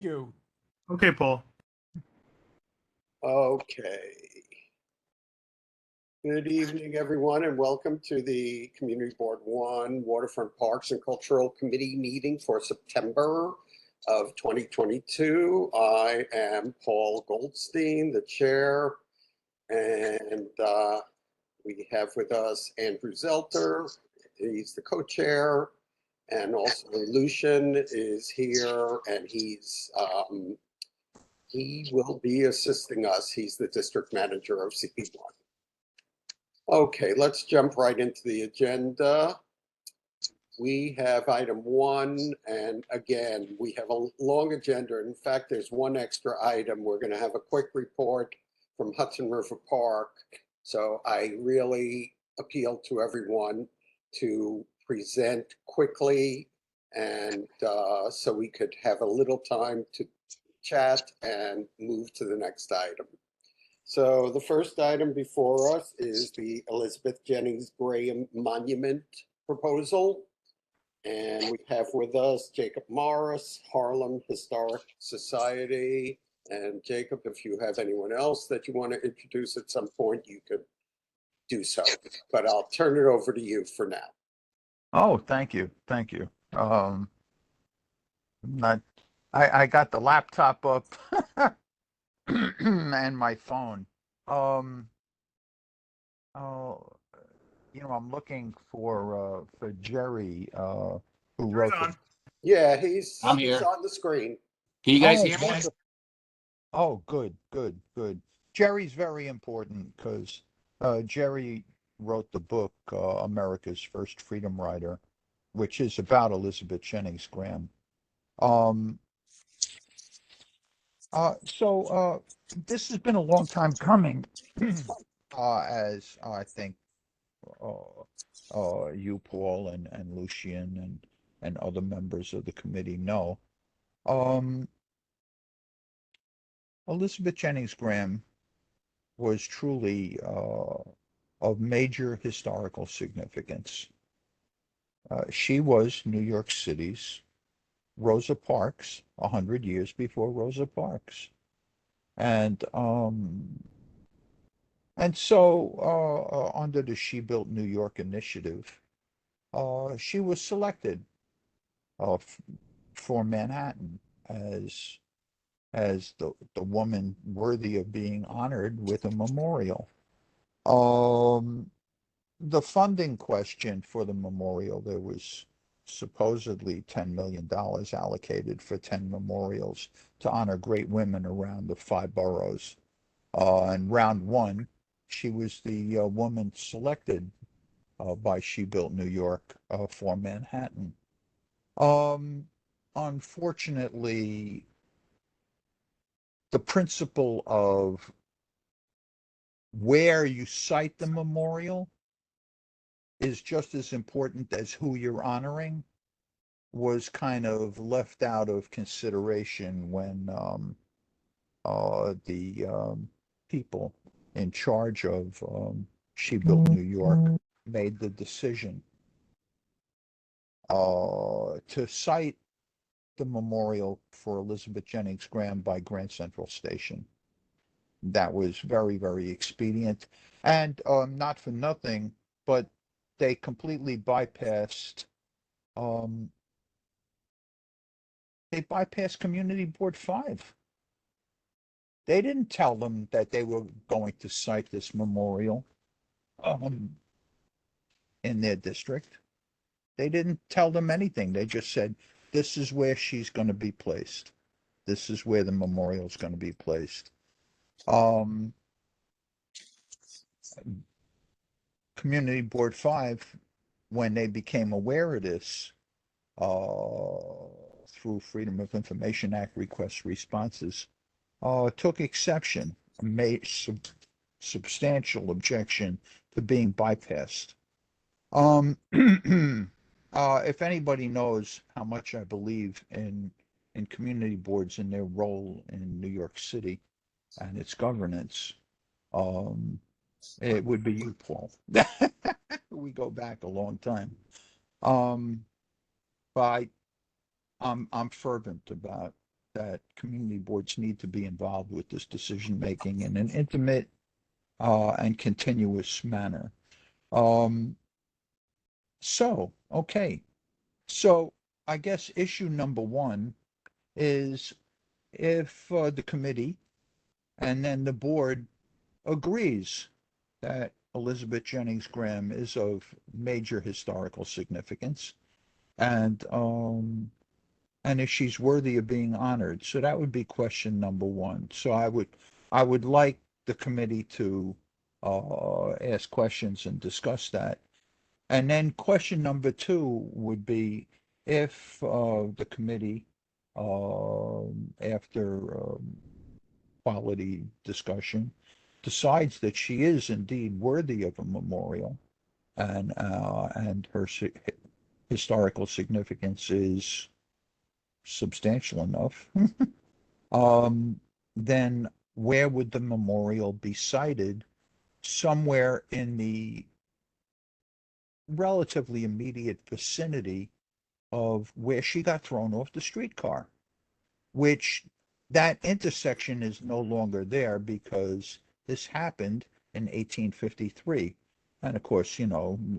You. Okay, Paul. Okay. Good evening, everyone, and welcome to the Community Board 1 Waterfront Parks and Cultural Committee meeting for September of 2022. I am Paul Goldstein, the chair, and we have with us Andrew Zelter. He's the co-chair, and also Lucian is here, and he will be assisting us. He's the district manager of CP1. Okay, let's jump right into the agenda. We have item 1, and again, we have a long agenda. In fact, there's one extra item. We're going to have a quick report from Hudson River Park. So I really appeal to everyone to present quickly, and so we could have a little time to chat and move to the next item. So the first item before us is the Elizabeth Jennings Graham Monument proposal. And we have with us Jacob Morris, Harlem Historic Society. And Jacob, if you have anyone else that you want to introduce at some point, you could do so. But I'll turn it over to you for now. Oh, thank you. Thank you. I got the laptop up and my phone. I'm looking for Jerry, who wrote on. Yeah, he's I'm here. on the screen. Can you guys Oh, hear me? wonderful. Oh, good. Jerry's very important because Jerry wrote the book America's First Freedom Rider, which is about Elizabeth Jennings Graham. So this has been a long time coming, as I think you, Paul, and Lucian and other members of the committee know. Elizabeth Jennings Graham was truly of major historical significance. She was New York City's Rosa Parks 100 years before Rosa Parks. And so under the She Built New York initiative, she was selected for Manhattan as the woman worthy of being honored with a memorial. The funding question for the memorial, there was supposedly $10 million allocated for 10 memorials to honor great women around the 5 boroughs. In round 1, she was the woman selected by She Built New York for Manhattan. Unfortunately, the principle of where you cite the memorial is just as important as who you're honoring was kind of left out of consideration when the people in charge of She Built New York made the decision to cite the memorial for Elizabeth Jennings Graham by Grand Central Station. That was very, very expedient. And not for nothing, but they completely bypassed Community Board 5. They didn't tell them that they were going to cite this memorial in their district. They didn't tell them anything. They just said, this is where she's going to be placed. This is where the memorial is going to be placed. Community Board 5, when they became aware of this, through Freedom of Information Act request responses, took exception, made substantial objection to being bypassed. If anybody knows how much I believe in community boards and their role in New York City and its governance, it would be you, Paul. We go back a long time. But I'm fervent about that community boards need to be involved with this decision making in an intimate and continuous manner. Um, okay. So I guess issue number one is if the committee and then the board agrees that Elizabeth Jennings Graham is of major historical significance and if she's worthy of being honored. So that would be question number one. So I would like the committee to ask questions and discuss that. And then question number two would be if the committee, after quality discussion, decides that she is indeed worthy of a memorial and her historical significance is substantial enough, um, then where would the memorial be sited? Somewhere in the relatively immediate vicinity of where she got thrown off the streetcar, which that intersection is no longer there because this happened in 1853. And of course,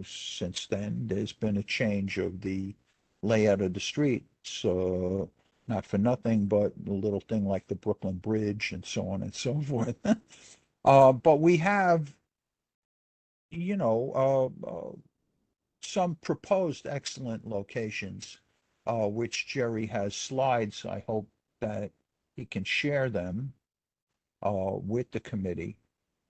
since then, there's been a change of the layout of the street. So, not for nothing, but a little thing like the Brooklyn Bridge and so on and so forth. But we have, you know, some proposed excellent locations, which Jerry has slides. I hope that he can share them with the committee.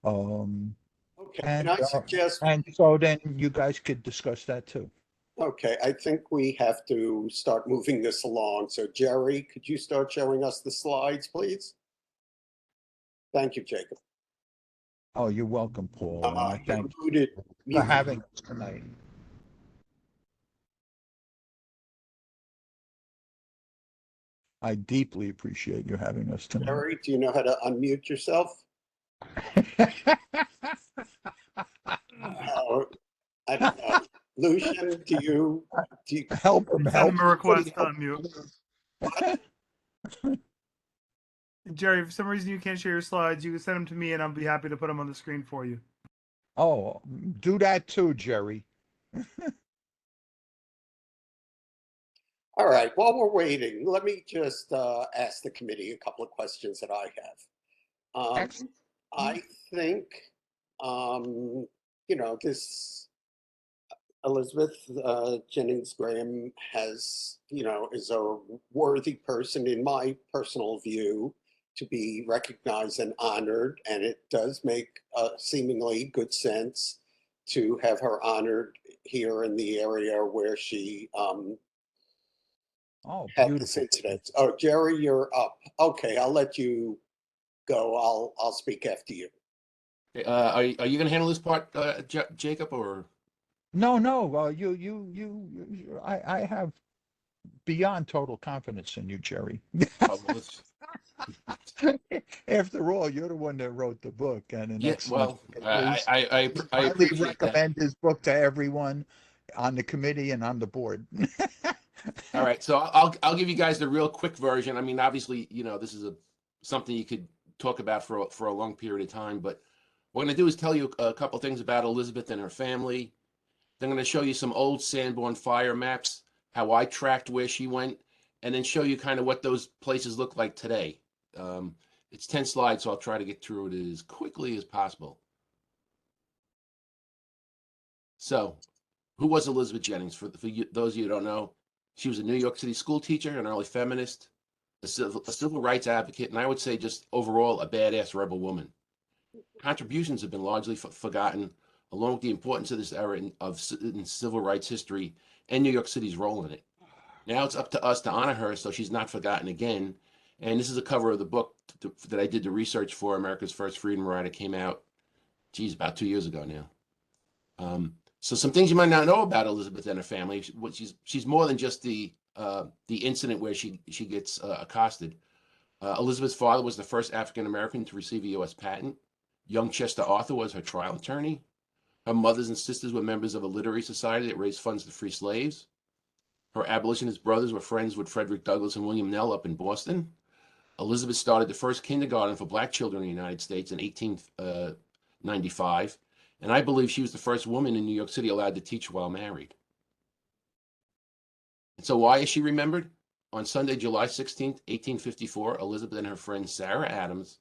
Um, Okay, can and I uh, suggest, and so then you guys could discuss that too. okay, I think we have to start moving this along. So Jerry, could you start showing us the slides, please? Thank you, Jacob. Oh, you're welcome, Paul, and I You're thank you muted, for mute. having us tonight. I deeply appreciate you having us tonight. Jerry, do you know how to unmute yourself? I don't know. Lucian, do you, Help him, Send help him a request to unmute. Jerry, if for some reason you can't share your slides, you can send them to me and I'll be happy to put them on the screen for you. Oh, do that too, Jerry. all right, while we're waiting, let me just ask the committee a couple of questions that I have. Excellent. I think, this Elizabeth Jennings Graham is a worthy person, in my personal view, to be recognized and honored. And it does make seemingly good sense to have her honored here in the area where she Oh, had this beautiful. incident. Oh, Jerry, you're up. Okay, I'll let you go. I'll speak after you. Are you going to handle this part, Jacob, or? No, no, I have beyond total confidence in you, Jerry. Oh, well, After all, you're the one that wrote the book and an yeah, excellent well, book. I Highly appreciate that. recommend this book to everyone on the committee and on the board. All right, so I'll give you guys the real quick version. I mean, obviously, this is something you could talk about for a long period of time, but what I'm going to do is tell you a couple things about Elizabeth and her family. Then I'm going to show you some old Sanborn fire maps, how I tracked where she went, and then show you kind of what those places look like today. It's 10 slides, so I'll try to get through it as quickly as possible. So, who was Elizabeth Jennings? For you, those of you who don't know, she was a New York City school teacher, an early feminist, a civil rights advocate, and I would say just overall a badass rebel woman. Contributions have been largely forgotten, along with the importance of this era in civil rights history and New York City's role in it. Now it's up to us to honor her so she's not forgotten again. And this is a cover of the book that I did the research for. America's First Freedom Rider came out, about 2 years ago now. So some things you might not know about Elizabeth and her family. She's more than just the incident where she gets accosted. Elizabeth's father was the first African American to receive a U.S. patent. Young Chester Arthur was her trial attorney. Her mothers and sisters were members of a literary society that raised funds to free slaves. Her abolitionist brothers were friends with Frederick Douglass and William Knell up in Boston. Elizabeth started the first kindergarten for black children in the United States in 1895. And I believe she was the first woman in New York City allowed to teach while married. And so why is she remembered? On Sunday, July 16th, 1854, Elizabeth and her friend Sarah Adams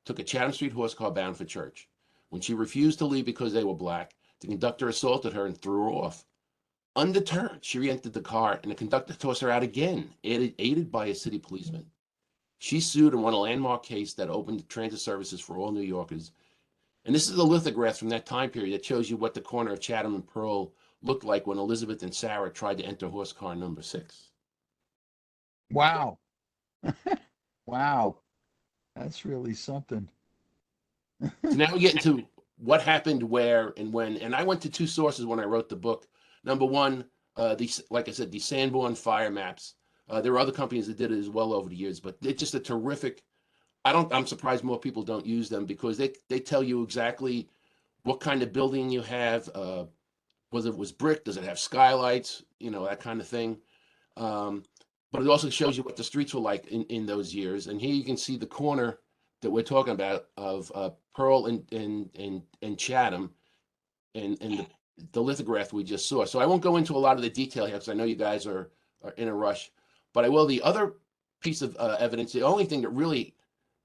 took a Chatham Street horse car bound for church. When she refused to leave because they were black, the conductor assaulted her and threw her off. Undeterred, she re-entered the car and the conductor tossed her out again, aided by a city policeman. She sued and won a landmark case that opened transit services for all New Yorkers. And this is a lithograph from that time period that shows you what the corner of Chatham and Pearl looked like when Elizabeth and Sarah tried to enter horse car number 6. Wow. Wow. That's really something. So now we get into what happened, where, and when. And I went to 2 sources when I wrote the book. Number one, like I said, the Sanborn fire maps. There are other companies that did it as well over the years, but it's just a terrific. I'm surprised more people don't use them because they tell you exactly what kind of building you have. Whether it was brick, does it have skylights, that kind of thing. But it also shows you what the streets were like in those years. And here you can see the corner that we're talking about of Pearl and Chatham and the lithograph we just saw. So I won't go into a lot of the detail here because I know you guys are in a rush. But I will. The other piece of evidence, the only thing that really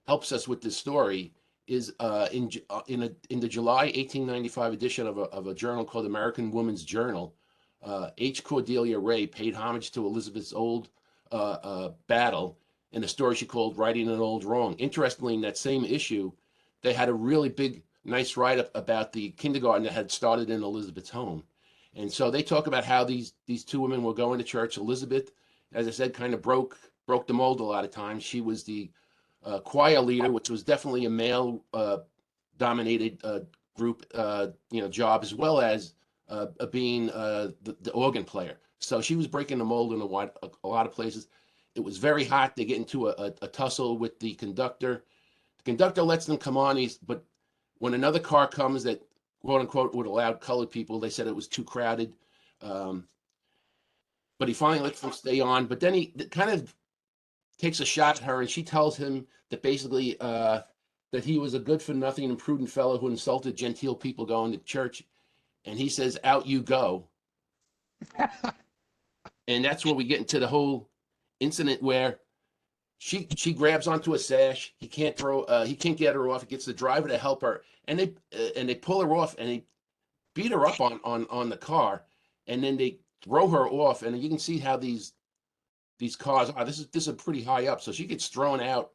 helps us with this story is in the July 1895 edition of a journal called American Woman's Journal. H. Cordelia Ray paid homage to Elizabeth's old battle in a story she called Righting an Old Wrong. Interestingly, in that same issue, they had a really big, nice write-up about the kindergarten that had started in Elizabeth's home. And so they talk about how these 2 women were going to church. Elizabeth, as I said, kind of broke the mold a lot of times. She was the choir leader, which was definitely a male dominated group, job, as well as being the organ player. So she was breaking the mold in a lot of places. It was very hot. They get into a tussle with the conductor. The conductor lets them come on, but when another car comes that quote unquote would allow colored people, they said it was too crowded. But he finally lets them stay on. But then he kind of takes a shot at her, and she tells him that basically that he was a good for nothing and prudent fellow who insulted genteel people going to church. And he says, "Out you go." And that's where we get into the whole incident where she grabs onto a sash. He can't get her off. He gets the driver to help her, and they pull her off and they beat her up on the car, and then they throw her off. And you can see how these cars are. This is pretty high up, so she gets thrown out.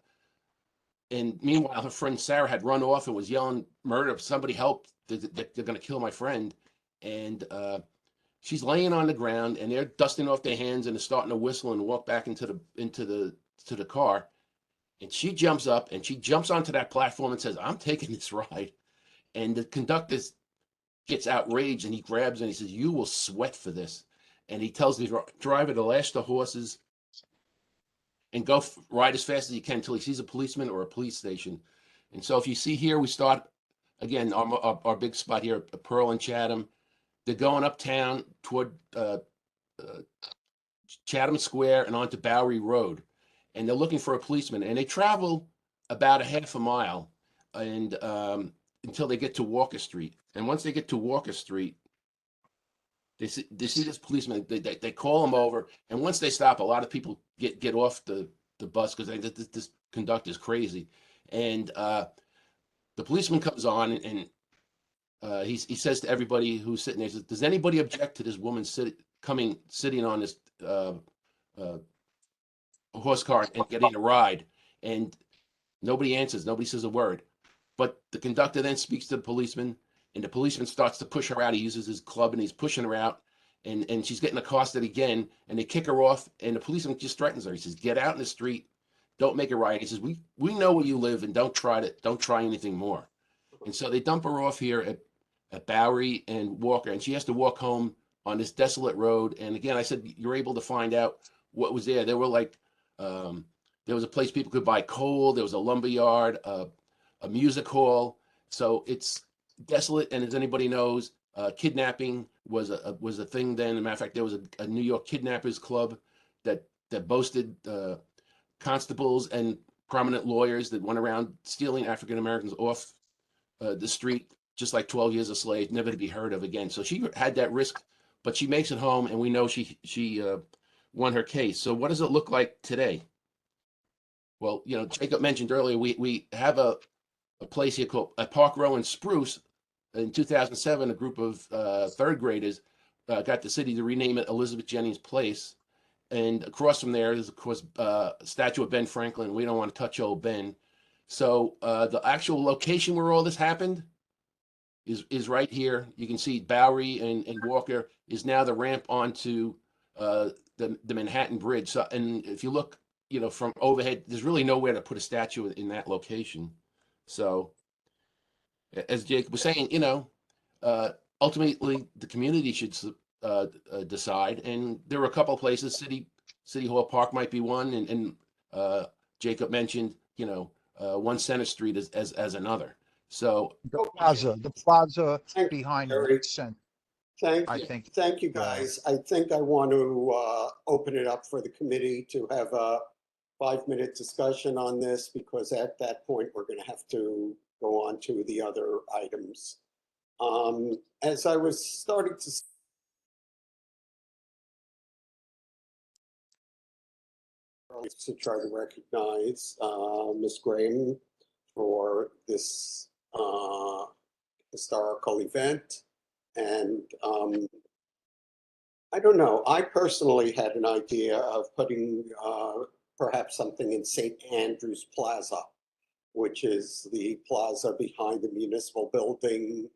And meanwhile, her friend Sarah had run off and was yelling murder. Somebody help. They're going to kill my friend. And she's laying on the ground and they're dusting off their hands and they're starting to whistle and walk back into the car. And she jumps up and she jumps onto that platform and says, "I'm taking this ride." And the conductor gets outraged and he grabs and he says, "You will sweat for this." And he tells the driver to lash the horses and go ride as fast as you can until he sees a policeman or a police station. And so if you see here, we start again our big spot here, Pearl and Chatham. They're going uptown toward Chatham Square and onto Bowery Road, and they're looking for a policeman. And they travel about a half a mile, and until they get to Walker Street. And once they get to Walker Street, they see this policeman. They call him over, and once they stop, a lot of people get off the bus because this conductor is crazy. And the policeman comes on, and he says to everybody who's sitting there, he says, "Does anybody object to this woman sitting on this horse car and getting a ride?" And nobody answers. Nobody says a word. But the conductor then speaks to the policeman, and the policeman starts to push her out. He uses his club and he's pushing her out, and she's getting accosted again, and they kick her off, and the policeman just threatens her. He says, "Get out in the street. Don't make a riot." He says, "We know where you live, and don't try anything more." And so they dump her off here at Bowery and Walker, and she has to walk home on this desolate road. And again, I said, you're able to find out what was there. There were like, there was a place people could buy coal. There was a lumber yard, a music hall. So it's desolate. And as anybody knows, kidnapping was a thing then. As a matter of fact, there was a New York kidnappers club that boasted constables and prominent lawyers that went around stealing African Americans off the street, just like 12 years a slave, never to be heard of again. So she had that risk, but she makes it home, and we know she won her case. So what does it look like today? Well, Jacob mentioned earlier, we have a place here called Park Row in Spruce. In 2007, a group of third graders got the city to rename it Elizabeth Jennings Place. And across from there is, of course, a statue of Ben Franklin. We don't want to touch old Ben. So the actual location where all this happened is right here. You can see Bowery and Walker is now the ramp onto the Manhattan Bridge. So, and if you look, from overhead, there's really nowhere to put a statue in that location. So, as Jake was saying, ultimately the community should decide. And there were a couple of places, City Hall Park might be one, and Jacob mentioned, 1 Center Street as another. So The plaza Thank you, behind Jerry. Rec Center, Thank I you. think. Thank you, guys. I think I want to open it up for the committee to have a 5-minute discussion on this, because at that point, we're going to have to go on to the other items. As I was starting to try to recognize Ms. Graham for this historical event. And I don't know, I personally had an idea of putting perhaps something in St. Andrew's Plaza, which is the plaza behind the municipal building,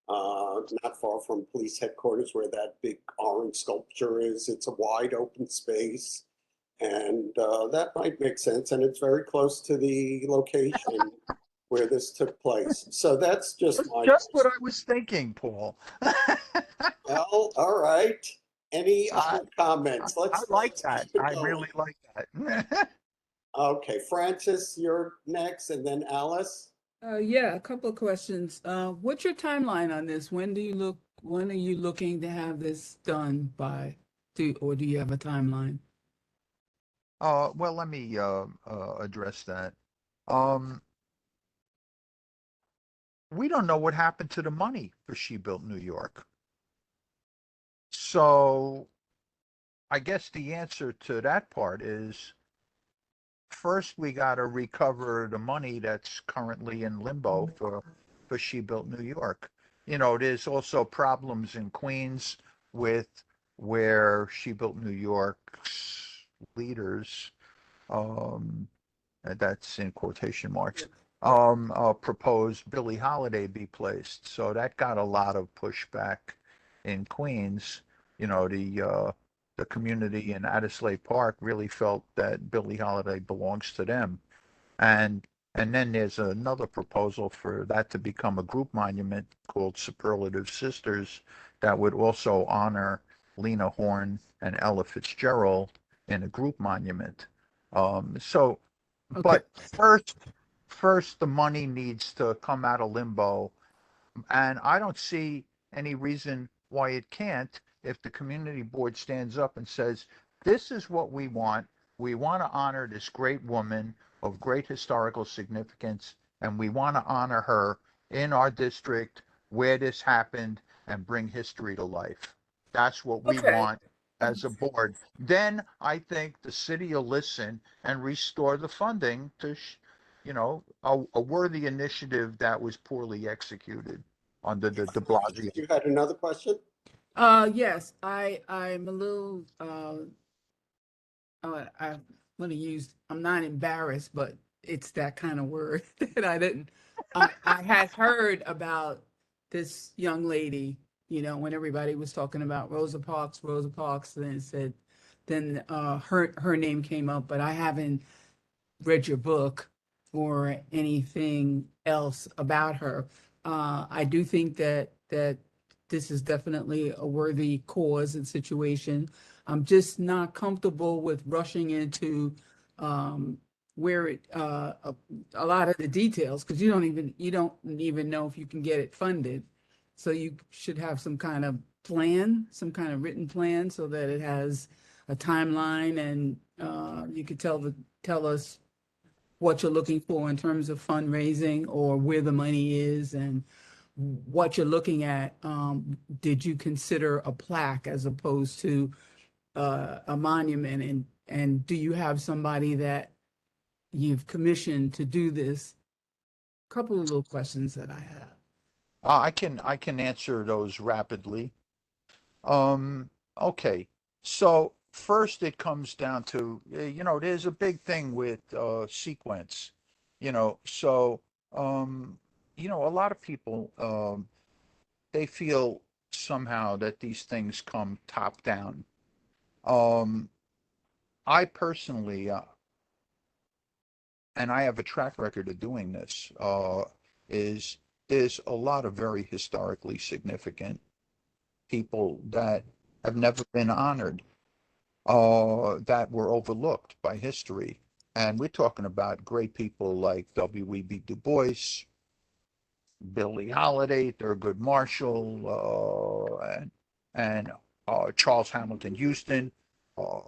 not far from police headquarters, where that big orange sculpture is. It's a wide open space, and that might make sense. And it's very close to the location where this took place. So that's just my. Just what I was thinking, Paul. Well, all right. Any other comments? I like that. I going. really like that. Okay, Francis, you're next, and then Alice. Yeah, a couple of questions. What's your timeline on this? When are you looking to have this done by? Or do you have a timeline? Well, let me address that. We don't know what happened to the money for She Built New York. So I guess the answer to that part is, first we got to recover the money that's currently in limbo for She Built New York. There's also problems in Queens with where She Built New York's leaders, that's in quotation marks, proposed Billie Holiday be placed. So that got a lot of pushback in Queens. The community in Adelaide Park really felt that Billie Holiday belongs to them. And then there's another proposal for that to become a group monument called Superlative Sisters that would also honor Lena Horne and Ella Fitzgerald in a group monument. Okay. But first the money needs to come out of limbo, and I don't see any reason why it can't if the community board stands up and says, this is what we want. We want to honor this great woman of great historical significance, and we want to honor her in our district where this happened and bring history to life. That's what we want as a board. Then I think the city will listen and restore the funding to, a worthy initiative that was poorly executed under the de Blasio. You had another question? Yes, I'm a little, I'm not embarrassed, but it's that kind of word that I had heard about this young lady, when everybody was talking about Rosa Parks, then it said, her name came up, but I haven't read your book or anything else about her. I do think that this is definitely a worthy cause and situation. I'm just not comfortable with rushing into where a lot of the details, because you don't even know if you can get it funded. So you should have some kind of plan, some kind of written plan, so that it has a timeline, and you could tell us what you're looking for in terms of fundraising or where the money is and what you're looking at, did you consider a plaque as opposed to a monument? And do you have somebody that you've commissioned to do this? Couple of little questions that I have. I can answer those rapidly. Okay. So first it comes down to, there's a big thing with sequence, so a lot of people they feel somehow that these things come top down. Um, I personally, and I have a track record of doing this, is there's a lot of very historically significant people that have never been honored, that were overlooked by history. And we're talking about great people like W.E.B. Du Bois, Billie Holiday, Thurgood Marshall, and Charles Hamilton Houston, uh,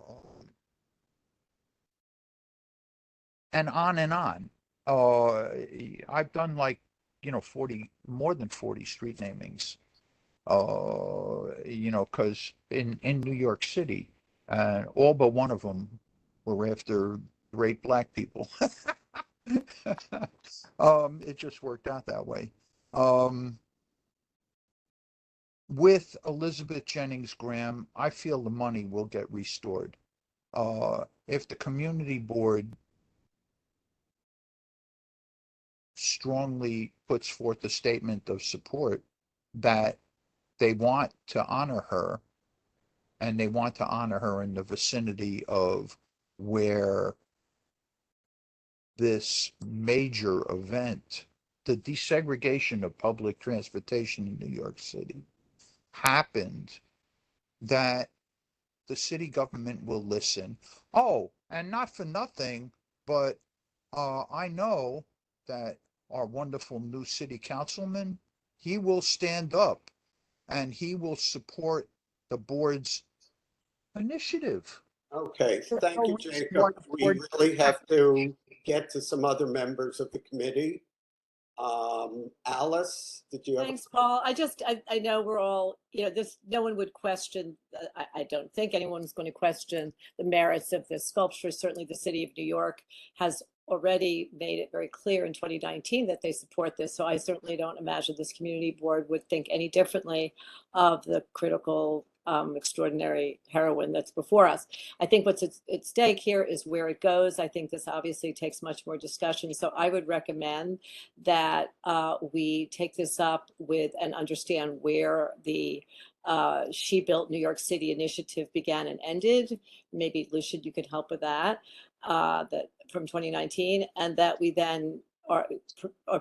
and on and on. I've done like 40, more than 40 street namings, because in New York City, and all but one of them were after great black people. It just worked out that way. With Elizabeth Jennings Graham, I feel the money will get restored. If the community board strongly puts forth a statement of support that they want to honor her, and they want to honor her in the vicinity of where this major event, the desegregation of public transportation in New York City, happened, that the city government will listen. Oh, and not for nothing, but I know that our wonderful new city councilman, he will stand up and he will support the board's initiative. Okay, There's thank no you, reason Jacob. why the We board really can't. have to get to some other members of the committee. Alice, did you have? Thanks, Paul. I know we're all, no one would question, I don't think anyone's going to question the merits of this sculpture. Certainly the city of New York has already made it very clear in 2019 that they support this. So I certainly don't imagine this community board would think any differently of the critical, extraordinary heroine that's before us. I think what's at stake here is where it goes. I think this obviously takes much more discussion. So I would recommend that we take this up with and understand where the She Built New York City initiative began and ended. Maybe Lucian, you could help with that, that from 2019, and that we then are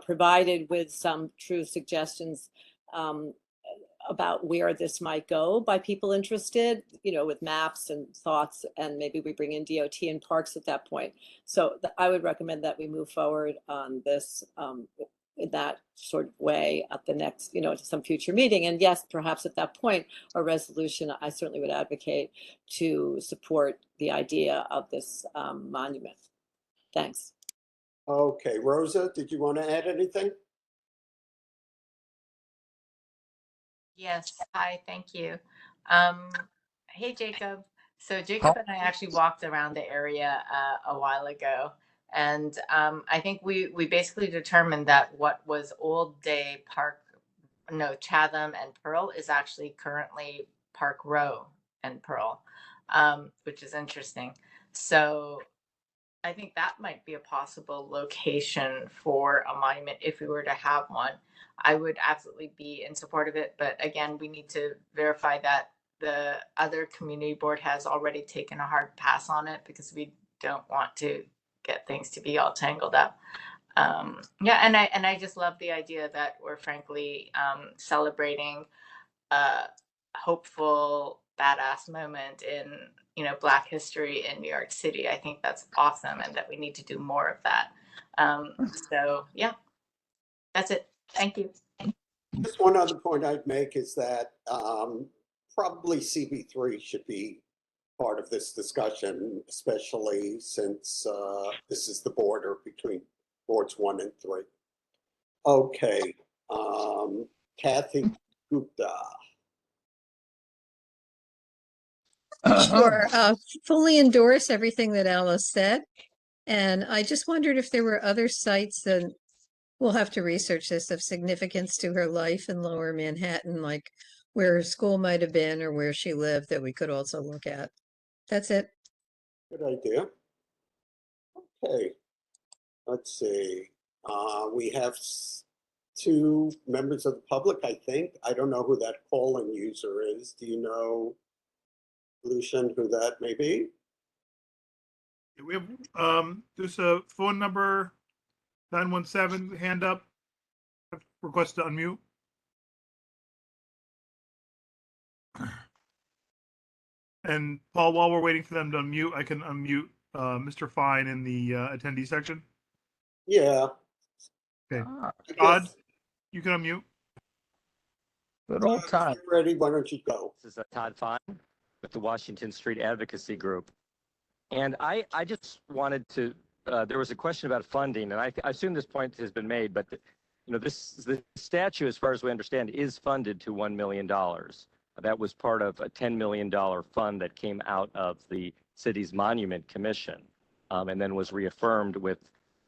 provided with some true suggestions about where this might go by people interested, with maps and thoughts, and maybe we bring in DOT and parks at that point. So I would recommend that we move forward on this in that sort of way at the next, to some future meeting. And yes, perhaps at that point, a resolution, I certainly would advocate to support the idea of this monument. Thanks. Okay, Rosa, did you want to add anything? Yes. Hi, thank you. Hey, Jacob. So Jacob and I actually walked around the area a while ago, and I think we basically determined that what was Old Day Park, no, Chatham and Pearl is actually currently Park Row and Pearl, which is interesting. So I think that might be a possible location for a monument if we were to have one. I would absolutely be in support of it, but again, we need to verify that the other community board has already taken a hard pass on it, because we don't want to get things to be all tangled up. Yeah, and I just love the idea that we're frankly celebrating a hopeful, badass moment in Black history in New York City. I think that's awesome, and that we need to do more of that. So yeah, that's it. Thank you. Just one other point I'd make is that probably CB3 should be part of this discussion, especially since this is the border between boards 1 and 3. Okay, Kathy Gupta. Sure. Fully endorse everything that Alice said. And I just wondered if there were other sites that we'll have to research this of significance to her life in Lower Manhattan, like where her school might have been or where she lived that we could also look at. That's it. Good idea. Okay, let's see. We have 2 members of the public, I think. I don't know who that call-in user is. Do you know, Lucian, who that may be? We have there's a phone number 917 hand up. Request to unmute. And Paul, while we're waiting for them to unmute, I can unmute Mr. Fine in the attendee section. Yeah. Okay. Ah, I Todd, guess, you can unmute. good old if time. you're ready, why don't you go? This is Todd Fine with the Washington Street Advocacy Group. And I just wanted to, there was a question about funding, and I assume this point has been made, but the statue, as far as we understand, is funded to $1 million. That was part of a $10 million fund that came out of the city's Monument Commission, and then was reaffirmed with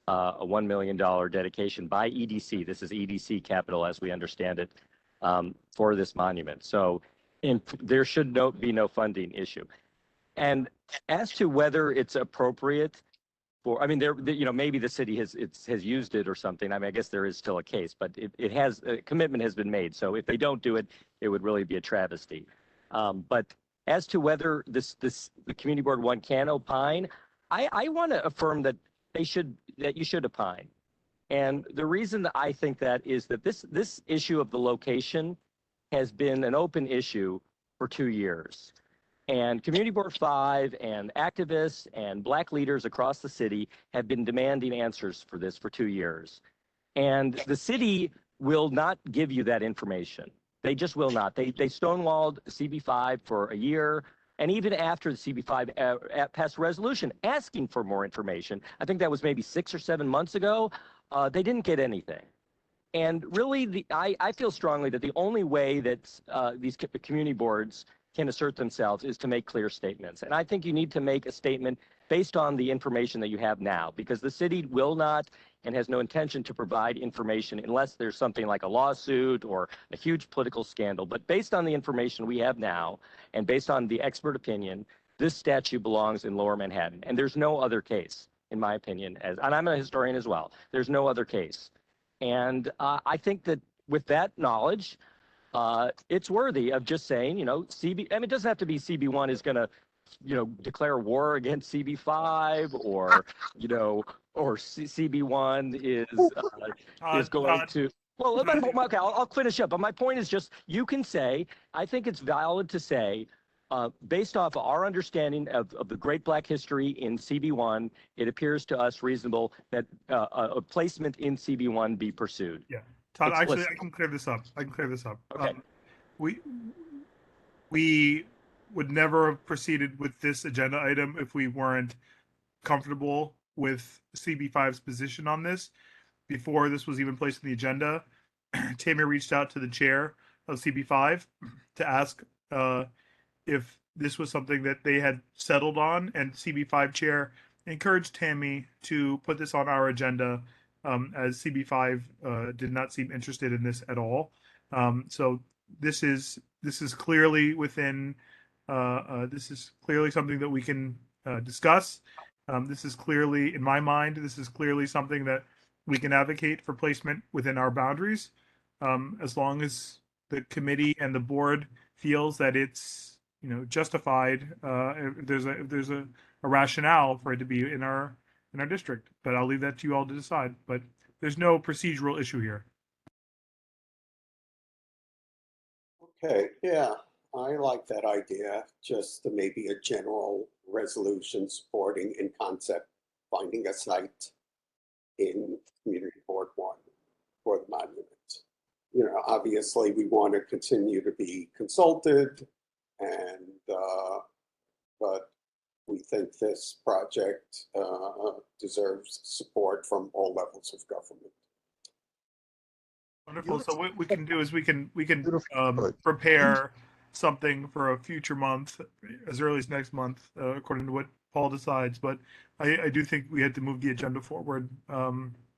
a $1 million dedication by EDC. This is EDC capital, as we understand it, for this monument. So there should be no funding issue. And as to whether it's appropriate for, I mean, maybe the city has used it or something. I mean, I guess there is still a case, but it has, a commitment has been made. So if they don't do it, it would really be a travesty. But as to whether the community board 1 can opine, I want to affirm that you should opine. And the reason that I think that is that this issue of the location has been an open issue for 2 years. And Community Board 5 and activists and Black leaders across the city have been demanding answers for this for 2 years. And the city will not give you that information. They just will not. They stonewalled CB5 for a year. And even after the CB5 passed a resolution asking for more information, I think that was maybe 6 or 7 months ago, they didn't get anything. And really, I feel strongly that the only way that these community boards can assert themselves is to make clear statements. And I think you need to make a statement based on the information that you have now, because the city will not and has no intention to provide information unless there's something like a lawsuit or a huge political scandal. But based on the information we have now, and based on the expert opinion, this statue belongs in Lower Manhattan. And there's no other case, in my opinion, and I'm a historian as well. There's no other case. And I think that with that knowledge, it's worthy of just saying, CB, I mean, it doesn't have to be CB1 is going to, declare war against CB5 or, or CB1 is going to, well, okay, I'll finish up. But my point is just, you can say, I think it's valid to say, based off our understanding of the great Black history in CB1, it appears to us reasonable that a placement in CB1 be pursued. Yeah. Todd, Explicit. actually, I can clear this up. Okay. We would never have proceeded with this agenda item if we weren't comfortable with CB5's position on this. Before this was even placed on the agenda, Tammy reached out to the chair of CB5 to ask if this was something that they had settled on, and CB5 chair encouraged Tammy to put this on our agenda, as CB5 did not seem interested in this at all. So this is clearly within. This is clearly something that we can discuss. This is clearly, in my mind, this is clearly something that we can advocate for placement within our boundaries, as long as the committee and the board feels that it's justified. If there's a rationale for it to be in our district, but I'll leave that to you all to decide. But there's no procedural issue here. Okay, yeah, I like that idea. Just maybe a general resolution supporting in concept finding a site in Community Board 1 for the monument. Obviously we want to continue to be consulted and but we think this project deserves support from all levels of government. Wonderful. So what we can do is we can Beautiful. prepare something for a future month, as early as next month, according to what Paul decides. But I do think we had to move the agenda forward,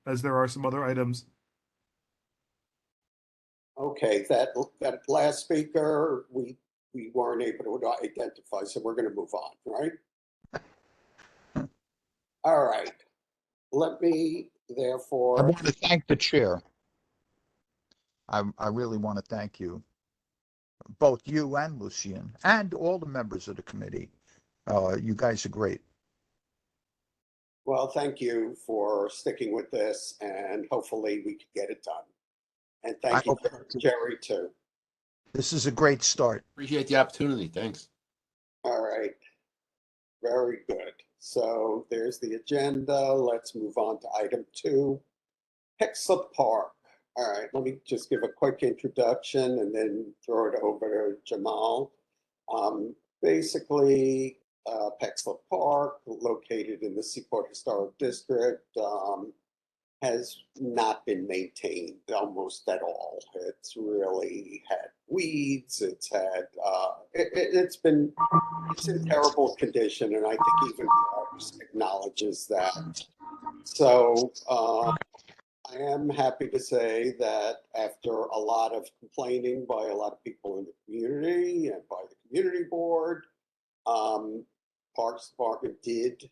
as there are some other items. Okay, that last speaker, we weren't able to identify, so we're going to move on, right? All right. Let me I therefore, want to thank the chair. I really want to thank you, both you and Lucien, and all the members of the committee. You guys are great. well, thank you for sticking with this, and hopefully we can get it done. And I thank you, hope Jerry, too. this is a great start. Appreciate the opportunity. Thanks. All right. Very good. So there's the agenda. Let's move on to item 2, Pixel Park. All right, let me just give a quick introduction and then throw it over to Jamal. Basically, Pexler Park, located in the Seaport Historic District, has not been maintained almost at all. It's really had weeds. It's had it's in terrible condition, and I think even Parks acknowledges that. So I am happy to say that after a lot of complaining by a lot of people in the community and by the community board, Parks Department did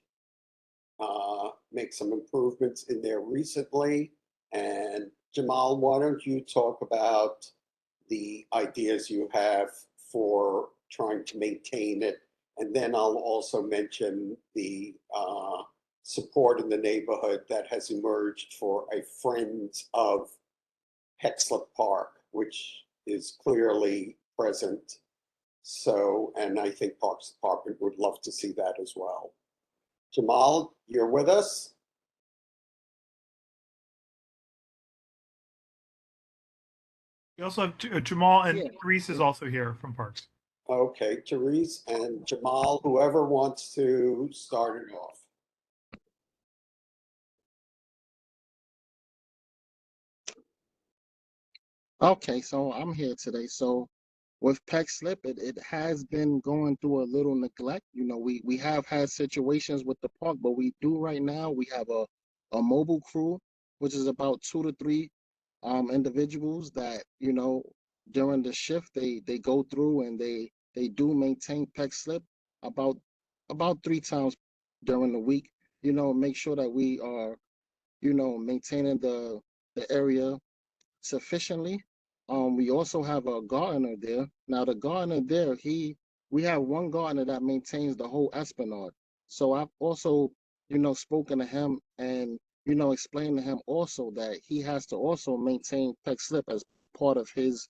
make some improvements in there recently. And Jamal, why don't you talk about the ideas you have for trying to maintain it? And then I'll also mention the support in the neighborhood that has emerged for a Friends of Hexlip Park, which is clearly present. So, and I think Parks Department would love to see that as well. Jamal, you're with us? We also have Jamal, and Yeah. Reese is also here from Parks. Okay, Therese and Jamal, whoever wants to start it off. Okay, so I'm here today. So with Peck Slip, it has been going through a little neglect. You know, we have had situations with the park, but we do right now. We have a mobile crew, which is about 2 to 3 individuals that, you know, during the shift they go through and they do maintain Peck Slip about 3 times during the week. You know, make sure that we are, you know, maintaining the area sufficiently. We also have a gardener there. Now the gardener there, we have one gardener that maintains the whole esplanade. So I've also, you know, spoken to him and, you know, explained to him also that he has to also maintain Peck Slip as part of his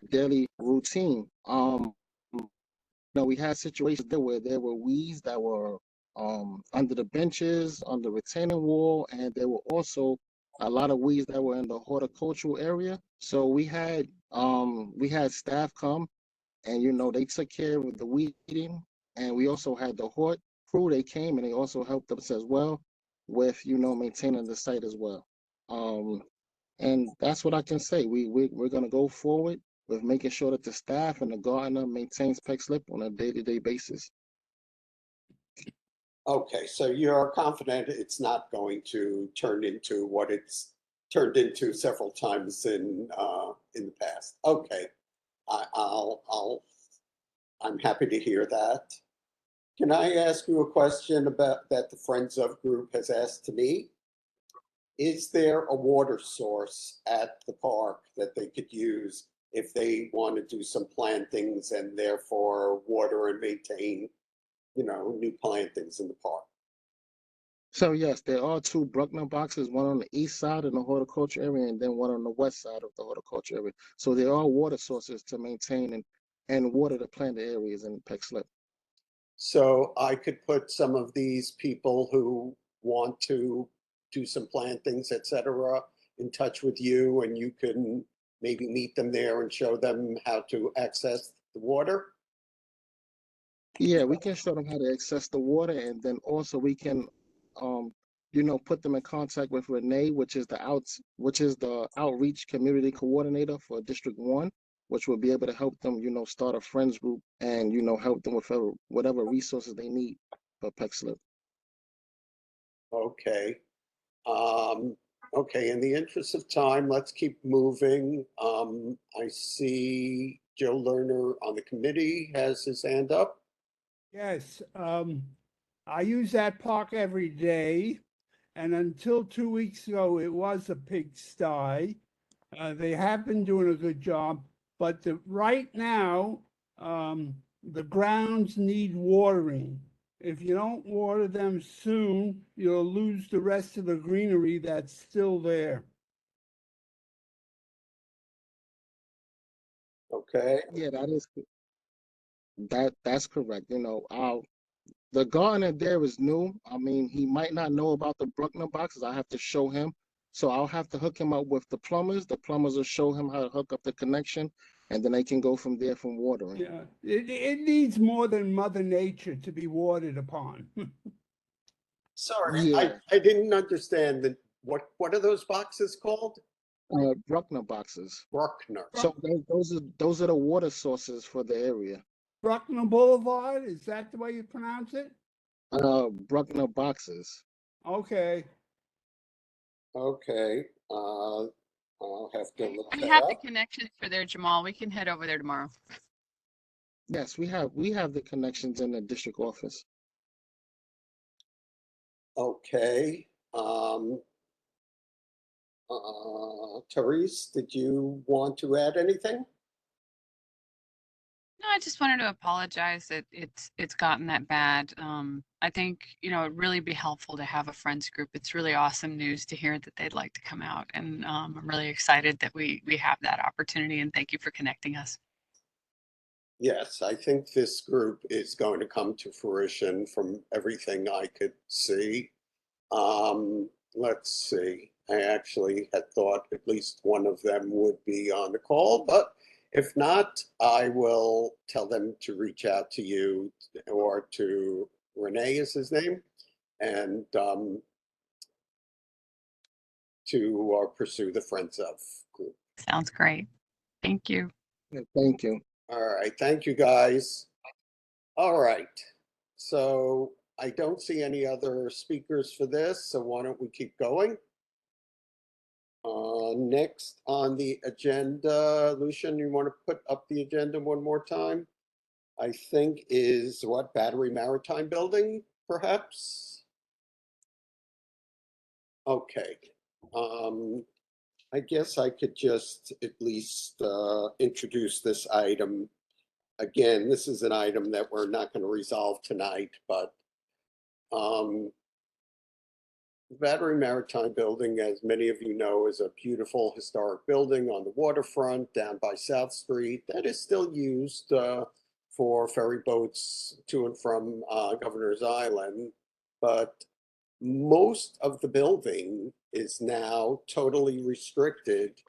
daily routine. You know, we had situations there where there were weeds that were under the benches, on the retaining wall, and there were also a lot of weeds that were in the horticultural area. So we had staff come and, you know, they took care of the weeding, and we also had the hort crew. They came and they also helped us as well with, you know, maintaining the site as well. And that's what I can say. We're gonna go forward with making sure that the staff and the gardener maintains Peck Slip on a day-to-day basis. Okay, so you're confident it's not going to turn into what it's turned into several times in the past. Okay, I'm happy to hear that. Can I ask you a question about that the Friends of group has asked to me? Is there a water source at the park that they could use if they want to do some plantings and therefore water and maintain, you know, new plantings in the park? So yes, there are 2 Bruckner boxes, one on the east side in the horticulture area and then one on the west side of the horticulture area. So there are water sources to maintain and water the planted areas in Peck Slip. So I could put some of these people who want to do some plantings, et cetera, in touch with you, and you can maybe meet them there and show them how to access the water? Yeah, we can show them how to access the water, and then also we can, um, put them in contact with Renee, which is the outreach community coordinator for District 1, which will be able to help them, start a friends group and, help them with whatever resources they need for PEC-SLIP. Okay. Okay, in the interest of time, let's keep moving. I see Joe Lerner on the committee has his hand up. Yes, I use that park every day, and until 2 weeks ago, it was a pigsty. They have been doing a good job, but right now, the grounds need watering. If you don't water them soon, you'll lose the rest of the greenery that's still there. Okay, Yeah, that's correct. The gardener there is new. I mean, he might not know about the Bruckner boxes. I have to show him. So I'll have to hook him up with the plumbers. The plumbers will show him how to hook up the connection, and then they can go from there from watering. Yeah, it needs more than Mother Nature to be watered upon. sorry, Yeah, I didn't understand what are those boxes called? Bruckner boxes. Bruckner. So those are the water sources for the area. Bruckner Boulevard, is that the way you pronounce it? Bruckner boxes. Okay. Okay, I'll have to look We that have the up. connections for there, Jamal. We can head over there tomorrow. Yes, we have the connections in the district office. Okay, Therese, did you want to add anything? No, I just wanted to apologize that it's gotten that bad. I think, it'd really be helpful to have a friends group. It's really awesome news to hear that they'd like to come out. And I'm really excited that we have that opportunity, and thank you for connecting us. Yes, I think this group is going to come to fruition from everything I could see. Let's see. I actually had thought at least one of them would be on the call, but if not, I will tell them to reach out to you or to Renee is his name, and to pursue the Friends of group. Sounds great. Thank you. Yeah, thank you. All right, thank you guys. All right, so I don't see any other speakers for this, so why don't we keep going? Next on the agenda, Lucian, you want to put up the agenda one more time? I think is what, Battery Maritime Building, perhaps? Okay. I guess I could just at least introduce this item. Again, this is an item that we're not going to resolve tonight, but Battery Maritime Building, as many of you know, is a beautiful historic building on the waterfront down by South Street that is still used for ferry boats to and from Governor's Island. But most of the building is now totally restricted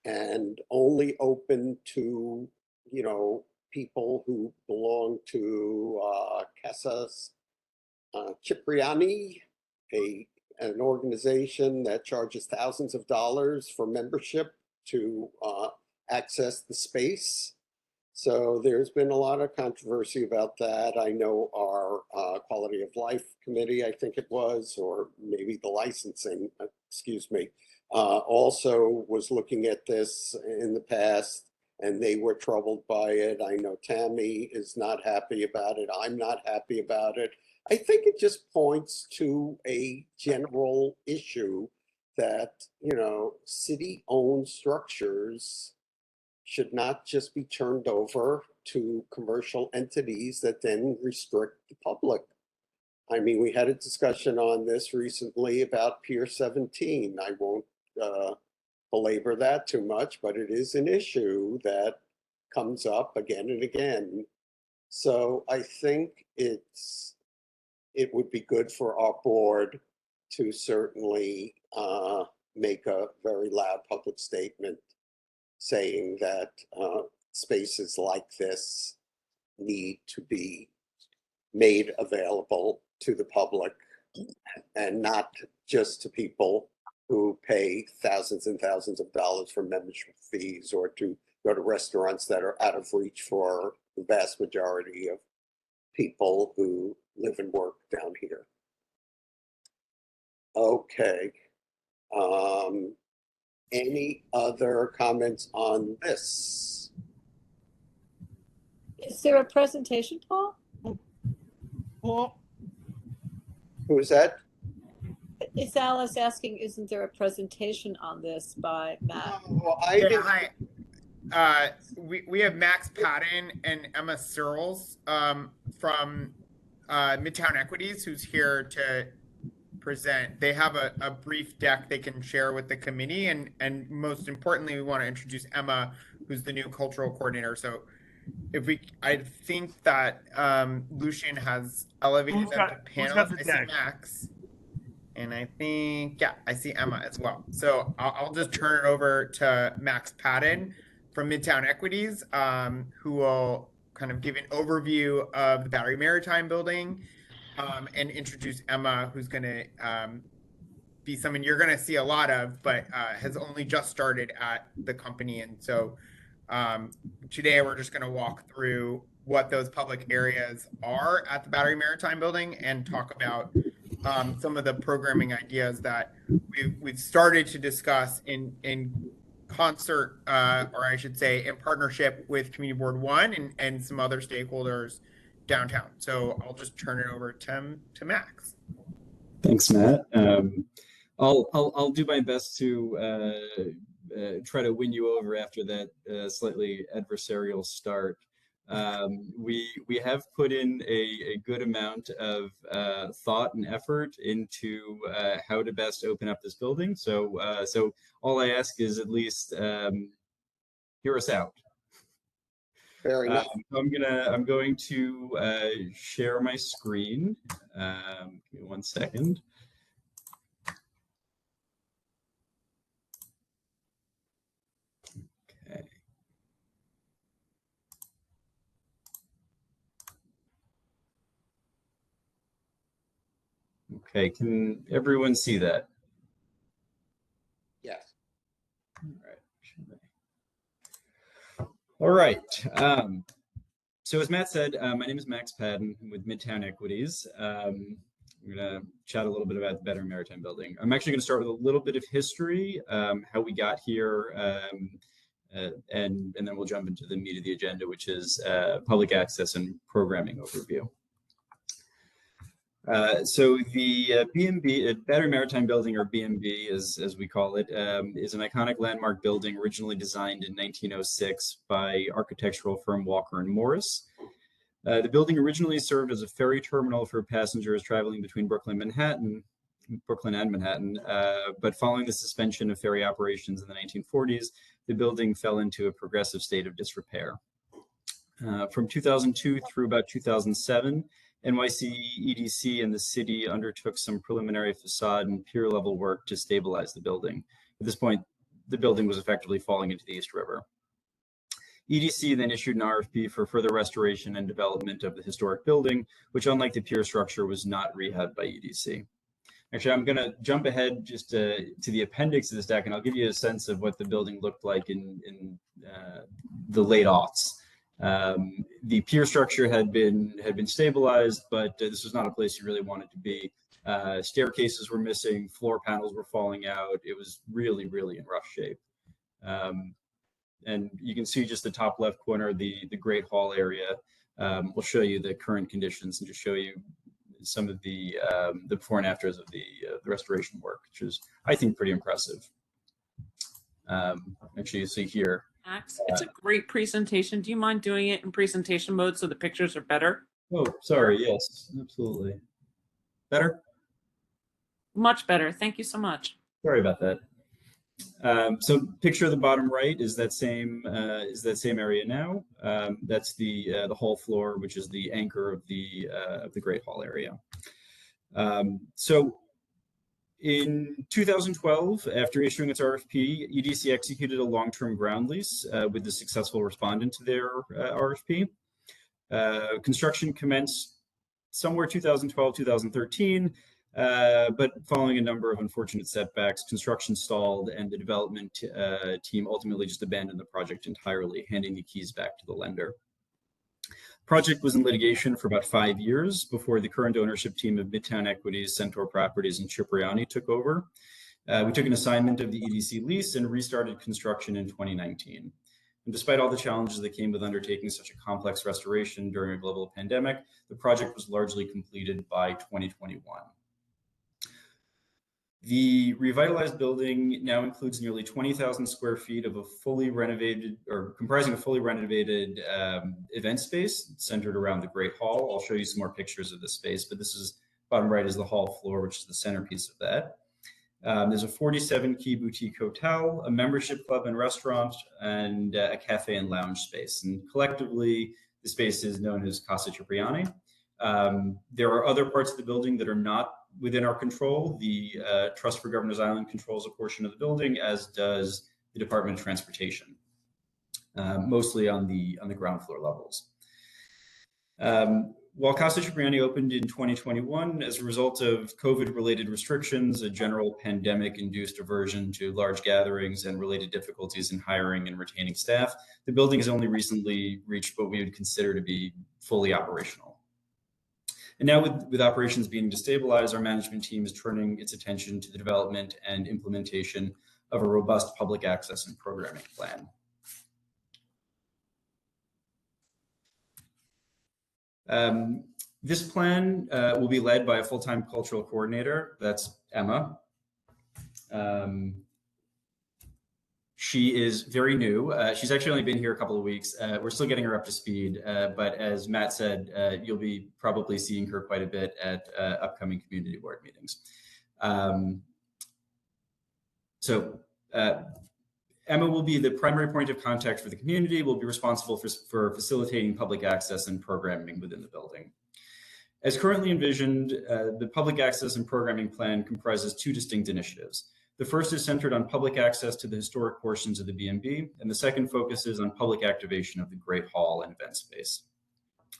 and only open to, people who belong to Casas Cipriani, an organization that charges thousands of dollars for membership to access the space. So there's been a lot of controversy about that. I know our quality of life committee, I think it was, or maybe the licensing, excuse me, also was looking at this in the past, and they were troubled by it. I know Tammy is not happy about it. I'm not happy about it. I think it just points to a general issue that, city-owned structures should not just be turned over to commercial entities that then restrict the public. I mean, we had a discussion on this recently about Pier 17. I won't belabor that too much, but it is an issue that comes up again and again. So I think it would be good for our board to certainly make a very loud public statement saying that spaces like this need to be made available to the public and not just to people who pay thousands and thousands of dollars for membership fees or to go to restaurants that are out of reach for the vast majority of people who live and work down here. Okay. Any other comments on this? Is there a presentation, Paul? Paul, Who's that? Is Alice asking, isn't there a presentation on this by Matt? Well, I Yeah, didn't. hi. We have Max Patton and Emma Searles from Midtown Equities, who's here to present. They have a brief deck they can share with the committee, and most importantly, we want to introduce Emma, who's the new cultural coordinator. So I think that Lucian has elevated them to panels. I see Max. And I think, yeah, I see Emma as well. So I'll just turn it over to Max Patton from Midtown Equities, who will kind of give an overview of the Battery Maritime building and introduce Emma, who's going to be someone you're going to see a lot of, but has only just started at the company. And so today we're just going to walk through what those public areas are at the Battery Maritime building and talk about some of the programming ideas that we've started to discuss in concert, or I should say, in partnership with Community Board 1 and some other stakeholders downtown. So I'll just turn it over to Max. Thanks, Matt. I'll do my best to try to win you over after that slightly adversarial start. We have put in a good amount of thought and effort into how to best open up this building. So all I ask is at least hear us out. Fair enough. I'm going to share my screen. Give me 1 second. Okay. Okay, can everyone see that? Yes. All right. So as Matt said, my name is Max Patton with Midtown Equities. I'm going to chat a little bit about the Battery Maritime building. I'm actually going to start with a little bit of history, how we got here, and then we'll jump into the meat of the agenda, which is public access and programming overview. So the B&B, Battery Maritime Building, or B&B as we call it, is an iconic landmark building originally designed in 1906 by architectural firm Walker & Morris. The building originally served as a ferry terminal for passengers traveling between Brooklyn and Manhattan, but following the suspension of ferry operations in the 1940s, the building fell into a progressive state of disrepair. From 2002 through about 2007, NYC EDC and the city undertook some preliminary facade and pier level work to stabilize the building. At this point, the building was effectively falling into the East River. EDC then issued an RFP for further restoration and development of the historic building, which, unlike the pier structure, was not rehabbed by EDC. Actually, I'm going to jump ahead just to the appendix of this deck, and I'll give you a sense of what the building looked like in the late aughts. The pier structure had been stabilized, but this was not a place you really wanted to be. Staircases were missing, floor panels were falling out. It was really, really in rough shape. And you can see just the top left corner, the Great Hall area. We'll show you the current conditions and just show you some of the before and afters of the restoration work, which is, I think, pretty impressive. Actually, you see here. Max, it's a great presentation. Do you mind doing it in presentation mode so the pictures are better? Oh, sorry. Yes, absolutely. Better? Much better. Thank you so much. Sorry about that. So picture the bottom right is that same area now. That's the hall floor, which is the anchor of the Great Hall area. So in 2012, after issuing its RFP, EDC executed a long-term ground lease with the successful respondent to their RFP. Construction commenced somewhere 2012, 2013. But following a number of unfortunate setbacks, construction stalled, and the development team ultimately just abandoned the project entirely, handing the keys back to the lender. Project was in litigation for about 5 years before the current ownership team of Midtown Equities, Centaur Properties, and Cipriani took over. We took an assignment of the EDC lease and restarted construction in 2019. And despite all the challenges that came with undertaking such a complex restoration during a global pandemic, the project was largely completed by 2021. The revitalized building now includes nearly 20,000 square feet of a fully renovated, or comprising a fully renovated event space centered around the Great Hall. I'll show you some more pictures of this space, but this is bottom right is the hall floor, which is the centerpiece of that. There's a 47-key boutique hotel, a membership club and restaurant, and a cafe and lounge space. And collectively, the space is known as Casa Cipriani. There are other parts of the building that are not within our control. The Trust for Governor's Island controls a portion of the building, as does the Department of Transportation, mostly on the ground floor levels. While Casa Cipriani opened in 2021, as a result of COVID-related restrictions, a general pandemic-induced aversion to large gatherings, and related difficulties in hiring and retaining staff, the building has only recently reached what we would consider to be fully operational. And now with operations being destabilized, our management team is turning its attention to the development and implementation of a robust public access and programming plan. This plan will be led by a full-time cultural coordinator. That's Emma. She is very new. She's actually only been here a couple of weeks. We're still getting her up to speed, but as Matt said, you'll be probably seeing her quite a bit at upcoming community board meetings. Emma will be the primary point of contact for the community, will be responsible for facilitating public access and programming within the building. As currently envisioned, the public access and programming plan comprises two distinct initiatives. The first is centered on public access to the historic portions of the B&B, and the second focuses on public activation of the Great Hall and event space.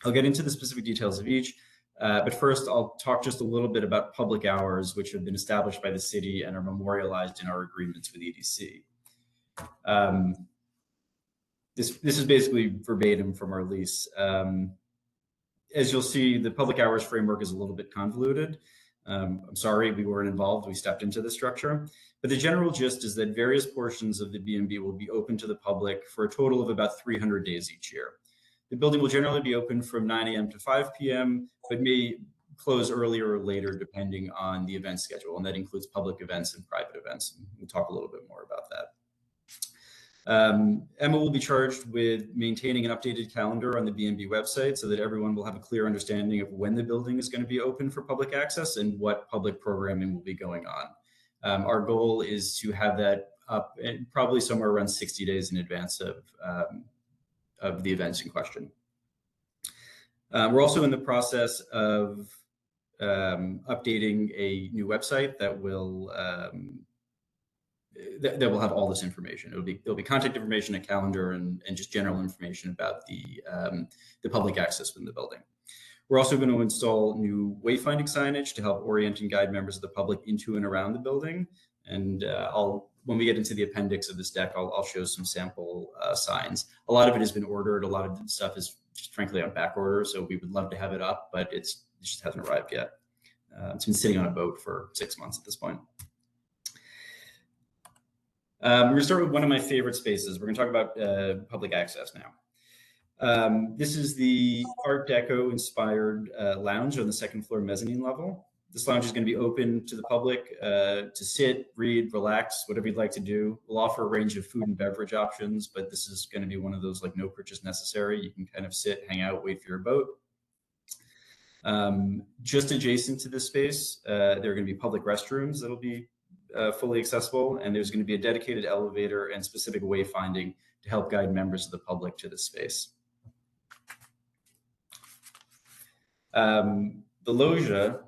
I'll get into the specific details of each, but first I'll talk just a little bit about public hours, which have been established by the city and are memorialized in our agreements with EDC. This is basically verbatim from our lease. As you'll see, the public hours framework is a little bit convoluted. I'm sorry we weren't involved, we stepped into the structure. But the general gist is that various portions of the B&B will be open to the public for a total of about 300 days each year. The building will generally be open from 9 a.m. to 5 p.m., but may close earlier or later depending on the event schedule, and that includes public events and private events. We'll talk a little bit more about that. Emma will be charged with maintaining an updated calendar on the B&B website so that everyone will have a clear understanding of when the building is going to be open for public access and what public programming will be going on. Our goal is to have that up probably somewhere around 60 days in advance of the events in question. We're also in the process of updating a new website that will have all this information. There'll be contact information, a calendar, and just general information about the public access within the building. We're also going to install new wayfinding signage to help orient and guide members of the public into and around the building. And when we get into the appendix of this deck, I'll show some sample signs. A lot of it has been ordered. A lot of the stuff is just frankly on back order, so we would love to have it up, but it just hasn't arrived yet. It's been sitting on a boat for 6 months at this point. We're going to start with one of my favorite spaces. We're going to talk about public access now. This is the Art Deco inspired lounge on the second floor mezzanine level. This lounge is going to be open to the public to sit, read, relax, whatever you'd like to do. We'll offer a range of food and beverage options, but this is going to be one of those like no purchase necessary. You can kind of sit, hang out, wait for your boat. Just adjacent to this space, there are going to be public restrooms that'll be fully accessible, and there's going to be a dedicated elevator and specific wayfinding to help guide members of the public to this space. The loggia,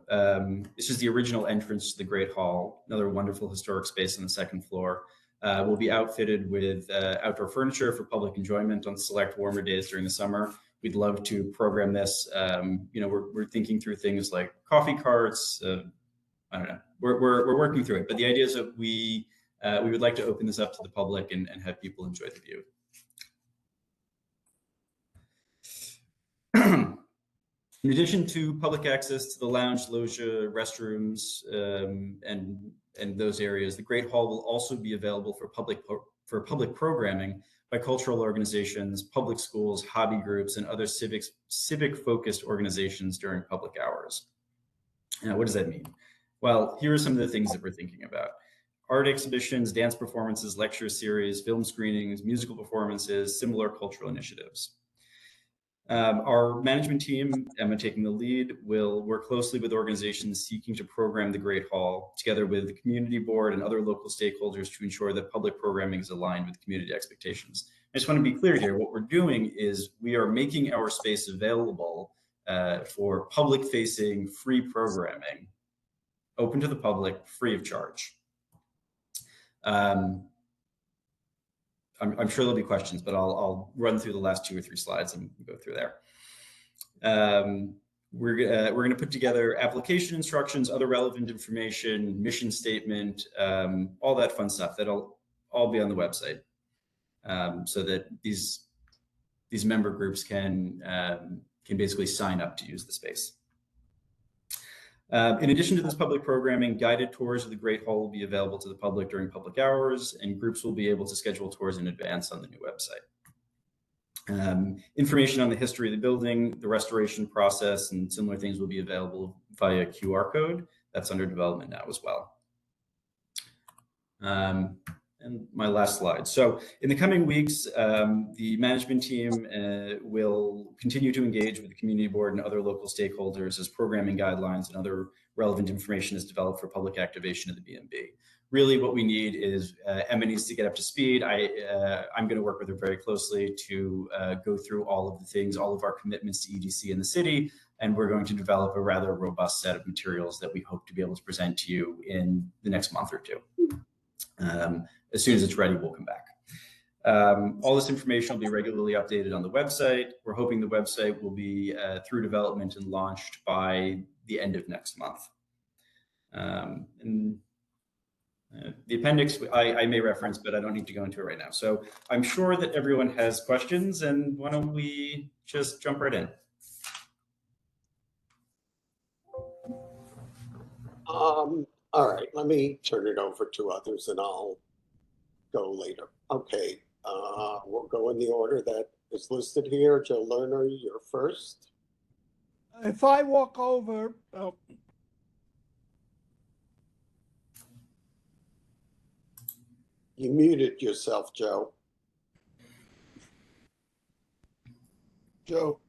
this is the original entrance to the Great Hall, another wonderful historic space on the second floor. Will be outfitted with outdoor furniture for public enjoyment on select warmer days during the summer. we'd love to program this. We're thinking through things like coffee carts. I don't know. We're working through it, but the idea is that we would like to open this up to the public and have people enjoy the view. In addition to public access to the lounge, loggia, restrooms, and those areas, the Great Hall will also be available for public programming by cultural organizations, public schools, hobby groups, and other civic-focused organizations during public hours. Now, what does that mean? Well, here are some of the things that we're thinking about. Art exhibitions, dance performances, lecture series, film screenings, musical performances, similar cultural initiatives. Our management team, Emma taking the lead, will work closely with organizations seeking to program the Great Hall, together with the community board and other local stakeholders, to ensure that public programming is aligned with community expectations. I just want to be clear here, what we're doing is we are making our space available for public-facing free programming, open to the public, free of charge. I'm sure there'll be questions, but I'll run through the last 2 or 3 slides and go through there. We're going to put together application instructions, other relevant information, mission statement, all that fun stuff. That'll all be on the website, so that these member groups can basically sign up to use the space. In addition to this public programming, guided tours of the Great Hall will be available to the public during public hours, and groups will be able to schedule tours in advance on the new website. Information on the history of the building, the restoration process, and similar things will be available via QR code. That's under development now as well. And my last slide. So in the coming weeks, the management team will continue to engage with the community board and other local stakeholders as programming guidelines and other relevant information is developed for public activation of the B&B. Really what we need is Emma needs to get up to speed. I'm going to work with her very closely to go through all of the things, all of our commitments to EDC in the city, and we're going to develop a rather robust set of materials that we hope to be able to present to you in the next month or two. As soon as it's ready, we'll come back. All this information will be regularly updated on the website. We're hoping the website will be through development and launched by the end of next month. The appendix I may reference, but I don't need to go into it right now. So I'm sure that everyone has questions, and why don't we just jump right in? All right, let me turn it over to others and I'll go later. Okay, we'll go in the order that is listed here. Joe Lerner, you're first. If I walk over, You muted yourself, Joe. Joe,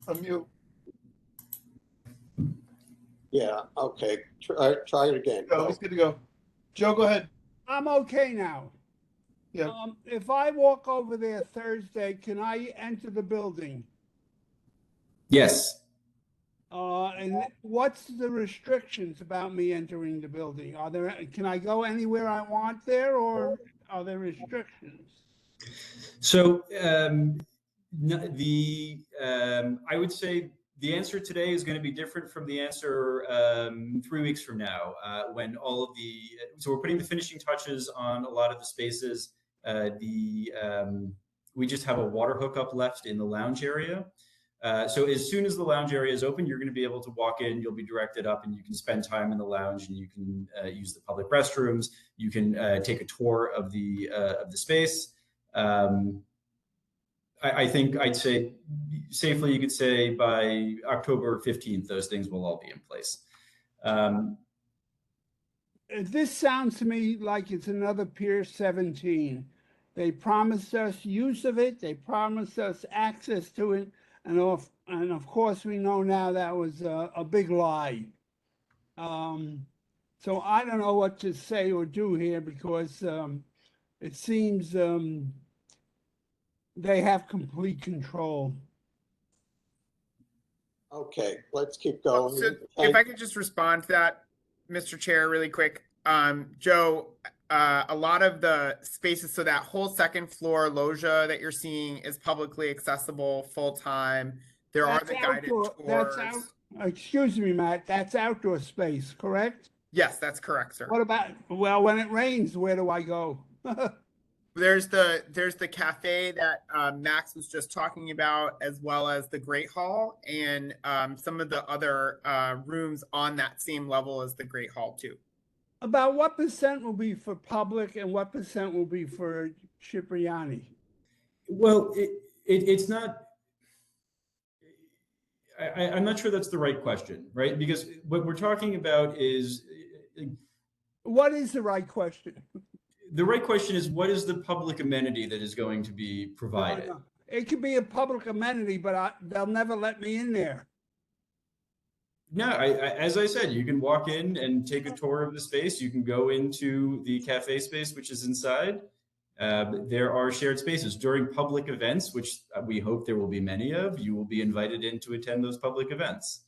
unmute. Yeah, okay, try it again. Joe, he's good to go. Joe, go ahead. I'm okay now. Yeah. If I walk over there Thursday, can I enter the building? Yes. And what's the restrictions about me entering the building? Can I go anywhere I want there, or are there restrictions? So I would say the answer today is going to be different from the answer 3 weeks from now, when all of so we're putting the finishing touches on a lot of the spaces. We just have a water hookup left in the lounge area. So as soon as the lounge area is open, you're going to be able to walk in, you'll be directed up, and you can spend time in the lounge, and you can use the public restrooms. You can take a tour of the space. I think I'd say safely, you could say by October 15th, those things will all be in place. This sounds to me like it's another Pier 17. They promised us use of it. They promised us access to it. And of course, we know now that was a big lie. So I don't know what to say or do here, because it seems they have complete control. Okay, let's keep going. So if I could just respond to that, Mr. Chair, really quick. Joe, a lot of the spaces, so that whole second floor loggia that you're seeing is publicly accessible full time. There are That's the guided outdoor, that's out, tours. excuse me, Matt, that's outdoor space, correct? Yes, that's correct, sir. What about, well, when it rains, where do I go? There's the cafe that Max was just talking about, as well as the Great Hall and some of the other rooms on that same level as the Great Hall too. About what percent will be for public and what percent will be for Cipriani? Well, it's not. I'm not sure that's the right question, right? Because what we're talking about is What is the right question? the right question is what is the public amenity that is going to be No, provided? no. It could be a public amenity, but they'll never let me in there. No, as I said, you can walk in and take a tour of the space. You can go into the cafe space, which is inside. There are shared spaces during public events, which we hope there will be many of. You will be invited in to attend those public events.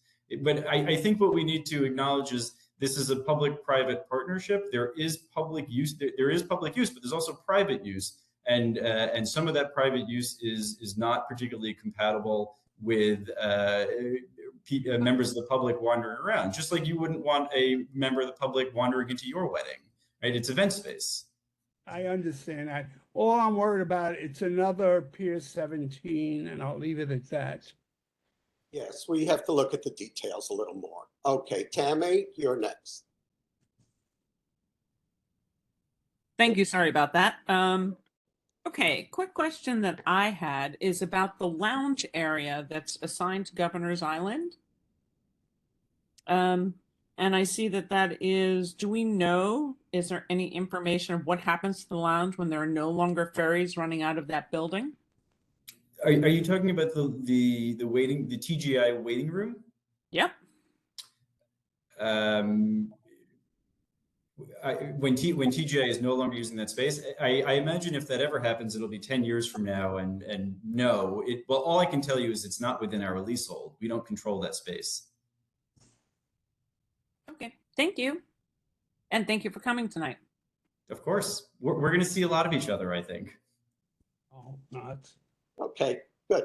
But I think what we need to acknowledge is this is a public-private partnership. There is public use. There is public use, but there's also private use, and some of that private use is not particularly compatible with members of the public wandering around. Just like you wouldn't want a member of the public wandering into your wedding, right? It's event space. I understand that. All I'm worried about, it's another Pier 17, and I'll leave it at that. Yes, we have to look at the details a little more. Okay, Tammy, you're next. Thank you. Sorry about that. Okay, quick question that I had is about the lounge area that's assigned to Governor's Island. And I see that is, do we know, is there any information of what happens to the lounge when there are no longer ferries running out of that building? Are you talking about the waiting, the TGI waiting room? Yep. When TGI is no longer using that space, I imagine if that ever happens, it'll be 10 years from now. And no, well, all I can tell you is it's not within our leasehold. We don't control that space. Okay, thank you. And thank you for coming tonight. Of course, we're going to see a lot of each other, I think. Oh, not. Okay, good.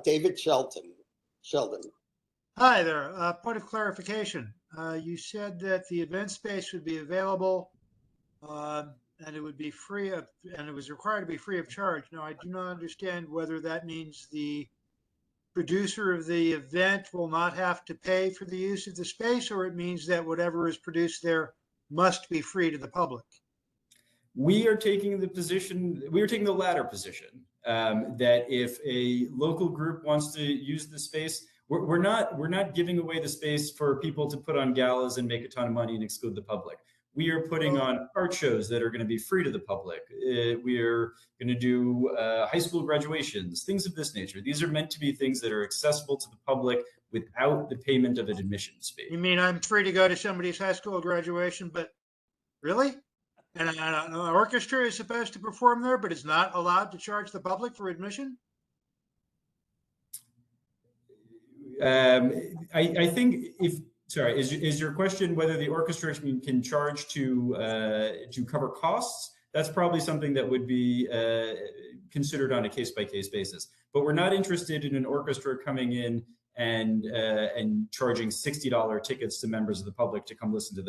David Sheldon. Hi there. Point of clarification. You said that the event space would be available and it would be free of, and it was required to be free of charge. Now, I do not understand whether that means the producer of the event will not have to pay for the use of the space, or it means that whatever is produced there must be free to the public. We are taking the latter position, that if a local group wants to use the space, we're not giving away the space for people to put on galas and make a ton of money and exclude the public. We are putting on art shows that are going to be free to the public. We're going to do high school graduations, things of this nature. These are meant to be things that are accessible to the public without the payment of an admission fee. You mean I'm free to go to somebody's high school graduation, but really? And an orchestra is supposed to perform there, but is not allowed to charge the public for admission? I think is your question whether the orchestra can charge to cover costs? That's probably something that would be considered on a case-by-case basis. But we're not interested in an orchestra coming in and charging $60 tickets to members of the public to come listen to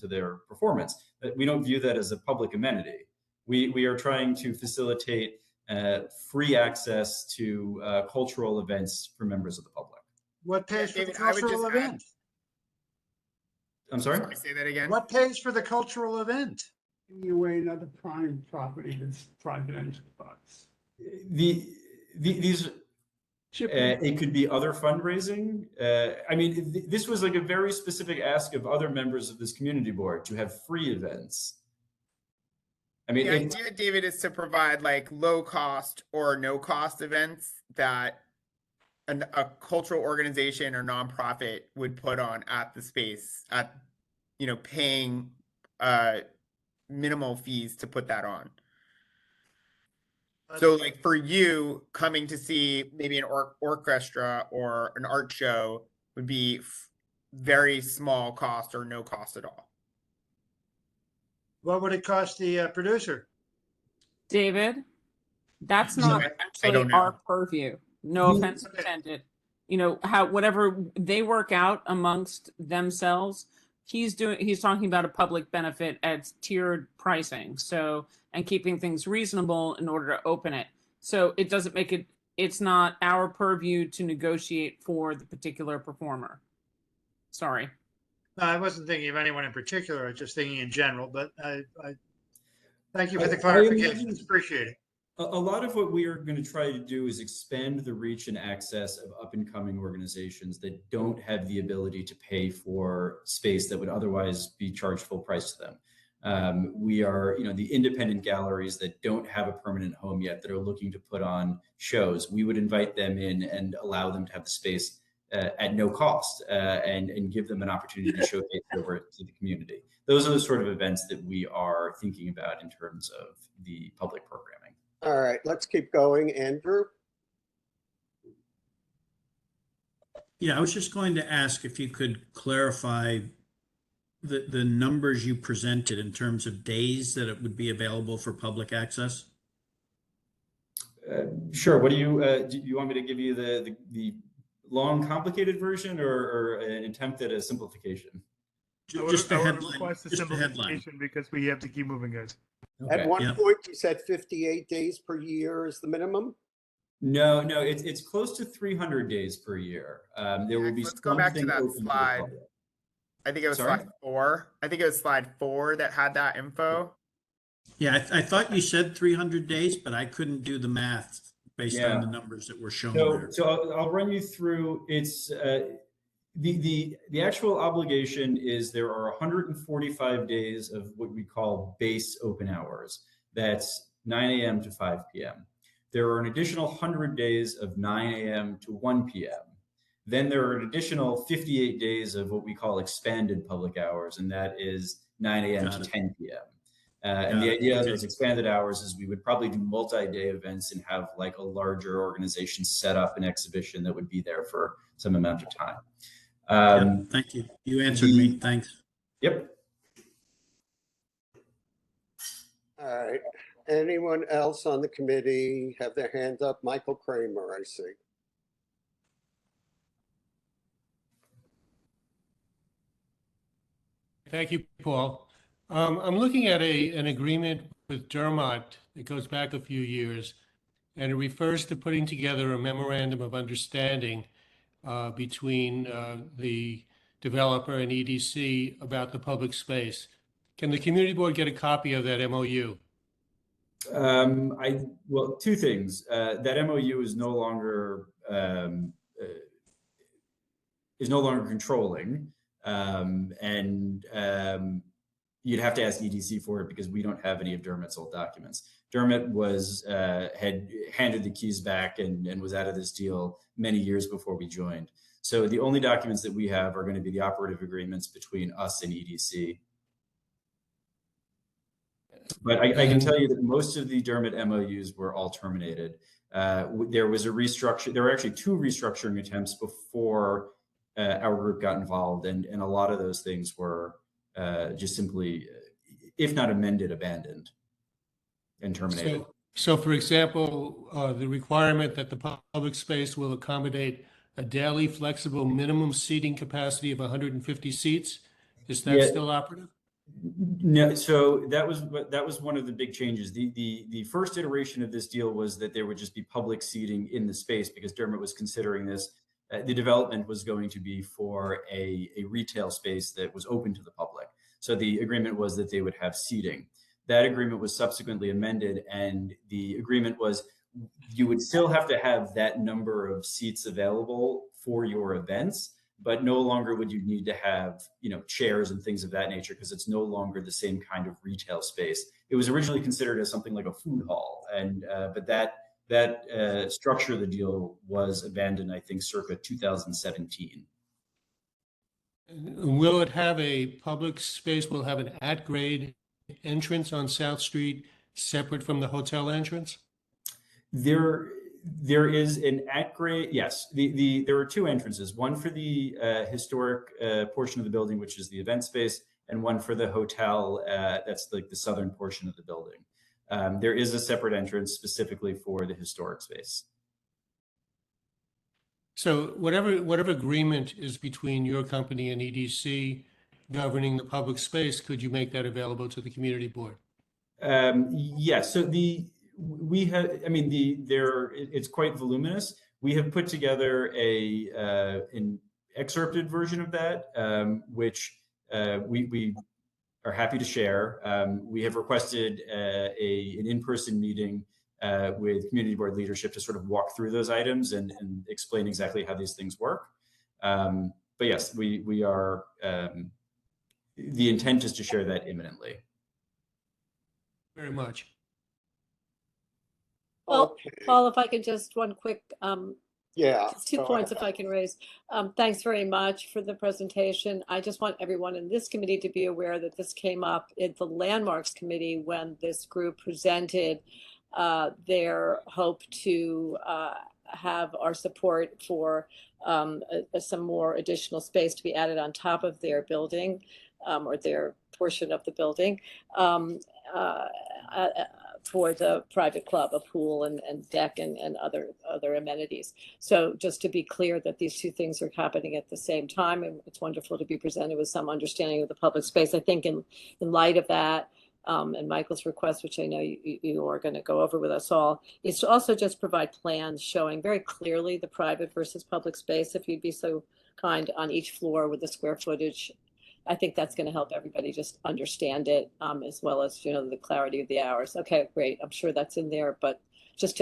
their performance. We don't view that as a public amenity. We are trying to facilitate free access to cultural events for members of the public. What pays for David, the cultural I would just event? I'm sorry? Say that again. What pays for the cultural event? Giving away another prime property that's private enterprise. These it could be other fundraising. I mean, this was like a very specific ask of other members of this community board to have free events. I mean, the idea, David, is to provide like low cost or no cost events that a cultural organization or nonprofit would put on at the space at, paying minimal fees to put that on. So like for you coming to see maybe an orchestra or an art show would be very small cost or no cost at all. What would it cost the producer? David, that's So not I actually don't our know. purview. No offense Okay. intended. You know, how whatever they work out amongst themselves, he's talking about a public benefit at tiered pricing. So, and keeping things reasonable in order to open it. So it doesn't make it, it's not our purview to negotiate for the particular performer. Sorry. No, I wasn't thinking of anyone in particular. I was just thinking in general, but I thank you for the clarification. It's appreciated. A lot of what we are going to try to do is expand the reach and access of up and coming organizations that don't have the ability to pay for space that would otherwise be charged full price to them. We are, the independent galleries that don't have a permanent home yet that are looking to put on shows. We would invite them in and allow them to have the space at no cost and give them an opportunity to showcase over to the community. Those are the sort of events that we are thinking about in terms of the public programming. All right, let's keep going. Andrew? Yeah, I was just going to ask if you could clarify the numbers you presented in terms of days that it would be available for public access. Sure. What do you want me to give you the long, complicated version or an attempt at a simplification? Just the I would headline. request a Just the headline. simplification because we have to keep moving, guys. Okay. At one Yeah. point, you said 58 days per year is the minimum? No, it's close to 300 days per year. There will be Let's go back to something that open to the slide. public. I think it was Sorry? slide 4. I think it was slide 4 that had that info. Yeah, I thought you said 300 days, but I couldn't do the math based on the numbers that were shown there. So I'll run you through. It's the actual obligation is there are 145 days of what we call base open hours. That's 9 a.m. to 5 p.m. There are an additional 100 days of 9 a.m. to 1 p.m. Then there are an additional 58 days of what we call expanded public hours, and that is 9 a.m. to 10 p.m. And the idea of those expanded hours is we would probably do multi-day events and have like a larger organization set up an exhibition that would be there for some amount of time. Thank you. You answered me. Thanks. Yep. All right. Anyone else on the committee have their hand up? Michael Kramer, I see. Thank you, Paul. I'm looking at an agreement with Dermot that goes back a few years, and it refers to putting together a memorandum of understanding between the developer and EDC about the public space. Can the community board get a copy of that MOU? Well, two things. That MOU is no longer controlling, and you'd have to ask EDC for it because we don't have any of Dermot's old documents. Dermot had handed the keys back and was out of this deal many years before we joined. So the only documents that we have are going to be the operative agreements between us and EDC. But I can tell you that most of the Dermot MOUs were all terminated. There was a restructure. There were actually 2 restructuring attempts before our group got involved, and a lot of those things were just simply, if not amended, abandoned and terminated. So for example, the requirement that the public space will accommodate a daily flexible minimum seating capacity of 150 seats, is that still operative? No, so that was one of the big changes. The first iteration of this deal was that there would just be public seating in the space because Dermot was considering this. The development was going to be for a retail space that was open to the public. So the agreement was that they would have seating. That agreement was subsequently amended, and the agreement was you would still have to have that number of seats available for your events, but no longer would you need to have, chairs and things of that nature because it's no longer the same kind of retail space. It was originally considered as something like a food hall, and but that structure of the deal was abandoned, I think, circa 2017. Will it have a public space? Will it have an at-grade entrance on South Street separate from the hotel entrance? There is an at-grade, yes. There are 2 entrances, one for the historic portion of the building, which is the event space, and one for the hotel. That's like the southern portion of the building. There is a separate entrance specifically for the historic space. So whatever agreement is between your company and EDC governing the public space, could you make that available to the community board? Yes. So we have. I mean, it's quite voluminous. We have put together an excerpted version of that, which we are happy to share. We have requested an in-person meeting with community board leadership to sort of walk through those items and explain exactly how these things work. But yes, we are. The intent is to share that imminently. Very much. Well, Okay. Paul, if I could just one quick, Yeah. just 2 go points ahead. if I can raise. Thanks very much for the presentation. I just want everyone in this committee to be aware that this came up at the Landmarks Committee when this group presented their hope to have our support for some more additional space to be added on top of their building or their portion of the building. For the private club, a pool and deck and other amenities. So just to be clear that these two things are happening at the same time, and it's wonderful to be presented with some understanding of the public space. I think in light of that, and Michael's request, which I know you are going to go over with us all, is to also just provide plans showing very clearly the private versus public space, if you'd be so kind, on each floor with the square footage. I think that's going to help everybody just understand it, as well as, the clarity of the hours. Okay, great. I'm sure that's in there, but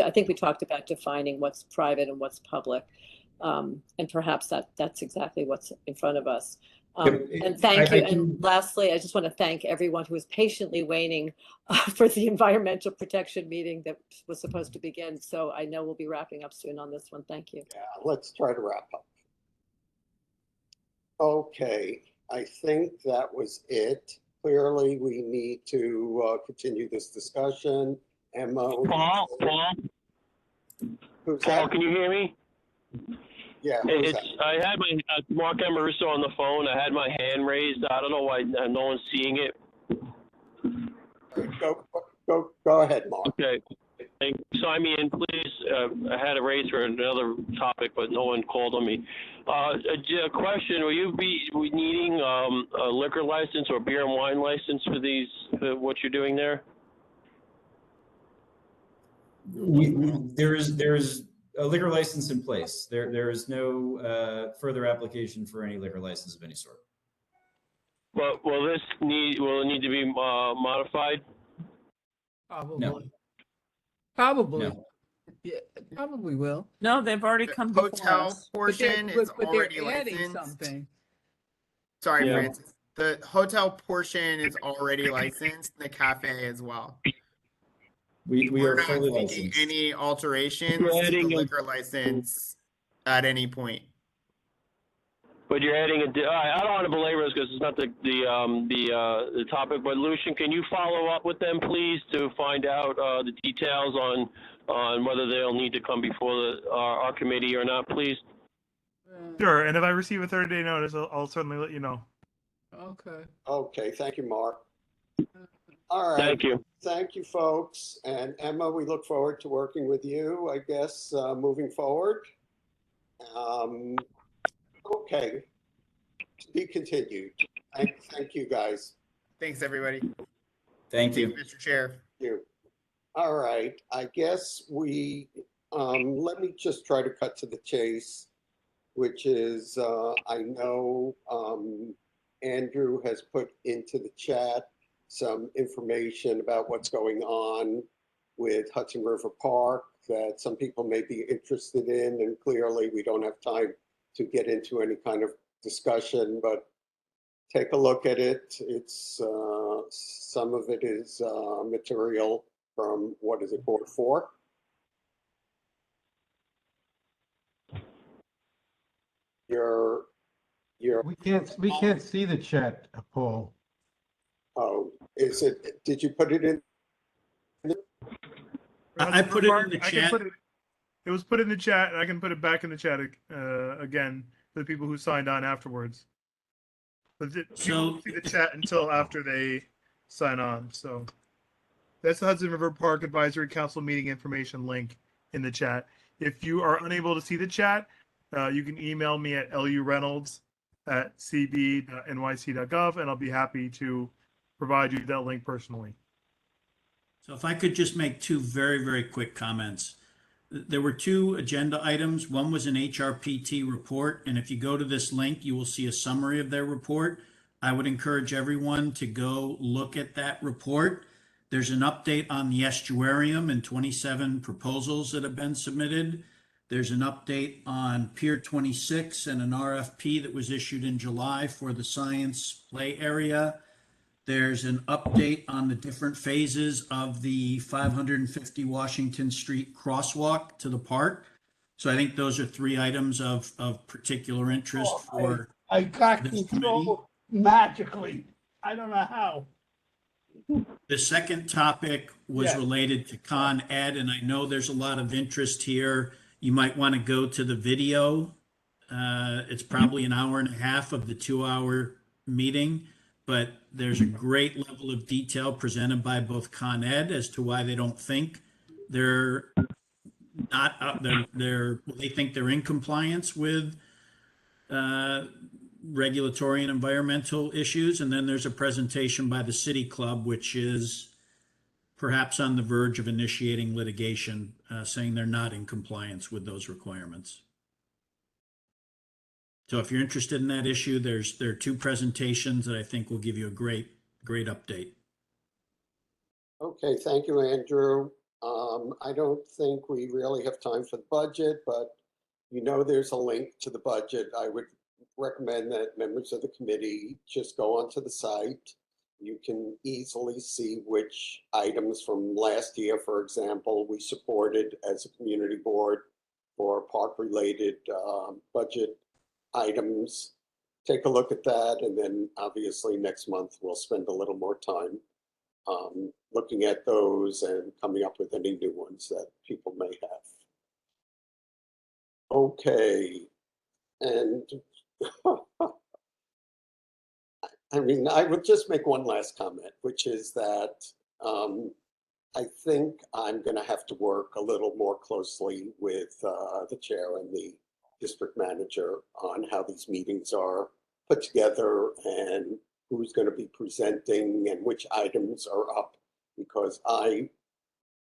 I think we talked about defining what's private and what's public. And perhaps that's exactly what's in front of us. And thank you. And lastly, I just want to thank everyone who is patiently waiting for the environmental protection meeting that was supposed to begin. So I know we'll be wrapping up soon on this one. Thank you. Yeah, let's try to wrap up. Okay, I think that was it. Clearly, we need to continue this discussion. Emma. Paul? Who's Paul, that? can you hear me? Yeah, who's that? I had my Mark Amaruso on the phone. I had my hand raised. I don't know why no one's seeing it. Go ahead, Mark. Okay. Sign me in, please. I had it raised for another topic, but no one called on me. A question: will you be needing a liquor license or beer and wine license for what you're doing there? There is a liquor license in place. There is no further application for any liquor license of any sort. But will it need to be modified? Probably. No. Probably. No. Yeah, probably will. No, they've already come before Hotel us. portion is But already they're adding licensed. something. Sorry, Yeah. Francis. The hotel portion is already licensed, the cafe as well. We We're are not fully seeking licensed. any alterations You're to adding the a- liquor license at any point. But you're adding I don't want to belabor this because it's not the topic. But Lucian, can you follow up with them, please, to find out the details on whether they'll need to come before our committee or not, please? Sure. And if I receive a 30-day notice, I'll certainly let you know. Okay. Okay, thank you, Mark. All right. Thank you. Thank you, folks. And Emma, we look forward to working with you, I guess, moving forward. Okay. To be continued. Thank you, guys. Thanks, everybody. Thank you. Mr. Chair. Thank you. All right. I guess let me just try to cut to the chase, which is, I know Andrew has put into the chat some information about what's going on with Hudson River Park that some people may be interested in, and clearly we don't have time to get into any kind of discussion, but take a look at it. It's some of it is material from, what is it, Board 4? We can't see the chat, Paul. Oh, did you put it in? I put it in the chat. It was put in the chat, and I can put it back in the chat again for the people who signed on afterwards. But people So- don't see the chat until after they sign on. So that's the Hudson River Park Advisory Council meeting information link in the chat. If you are unable to see the chat, you can email me at lureynolds@cb.nyc.gov, and I'll be happy to provide you that link personally. So if I could just make two very, very quick comments. There were two agenda items. One was an HRPT report, and if you go to this link, you will see a summary of their report. I would encourage everyone to go look at that report. There's an update on the estuarium and 27 proposals that have been submitted. There's an update on Pier 26 and an RFP that was issued in July for the science play area. There's an update on the different phases of the 550 Washington Street crosswalk to the park. So I think those are three items of particular interest for I got this control magically. I don't know how. The second topic was Yes. related to Con Ed, and I know there's a lot of interest here. You might want to go to the video. It's probably an hour and a half of the 2-hour meeting, but there's a great level of detail presented by both Con Ed as to why they don't think they're not, they think they're in compliance with regulatory and environmental issues. And then there's a presentation by the City Club, which is perhaps on the verge of initiating litigation, saying they're not in compliance with those requirements. So if you're interested in that issue, there are two presentations that I think will give you a great update. Okay, thank you, Andrew. I don't think we really have time for the budget, but there's a link to the budget. I would recommend that members of the committee just go onto the site. You can easily see which items from last year, for example, we supported as a community board for park-related budget items. Take a look at that, and then obviously next month we'll spend a little more time looking at those and coming up with any new ones that people may have. Okay, and I would just make one last comment, which is that I think I'm going to have to work a little more closely with the chair and the district manager on how these meetings are put together and who's going to be presenting and which items are up, because I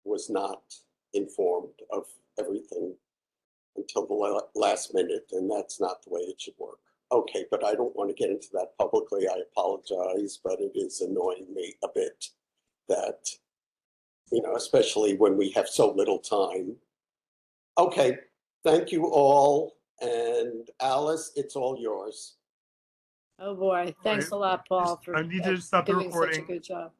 was not informed of everything until the last minute, and that's not the way it should work. Okay, but I don't want to get into that publicly. I apologize, but it is annoying me a bit that, especially when we have so little time. Okay, thank you all. And Alice, it's all yours. Oh, boy. Thanks a lot, Paul, for I need to stop the doing such a recording. good job.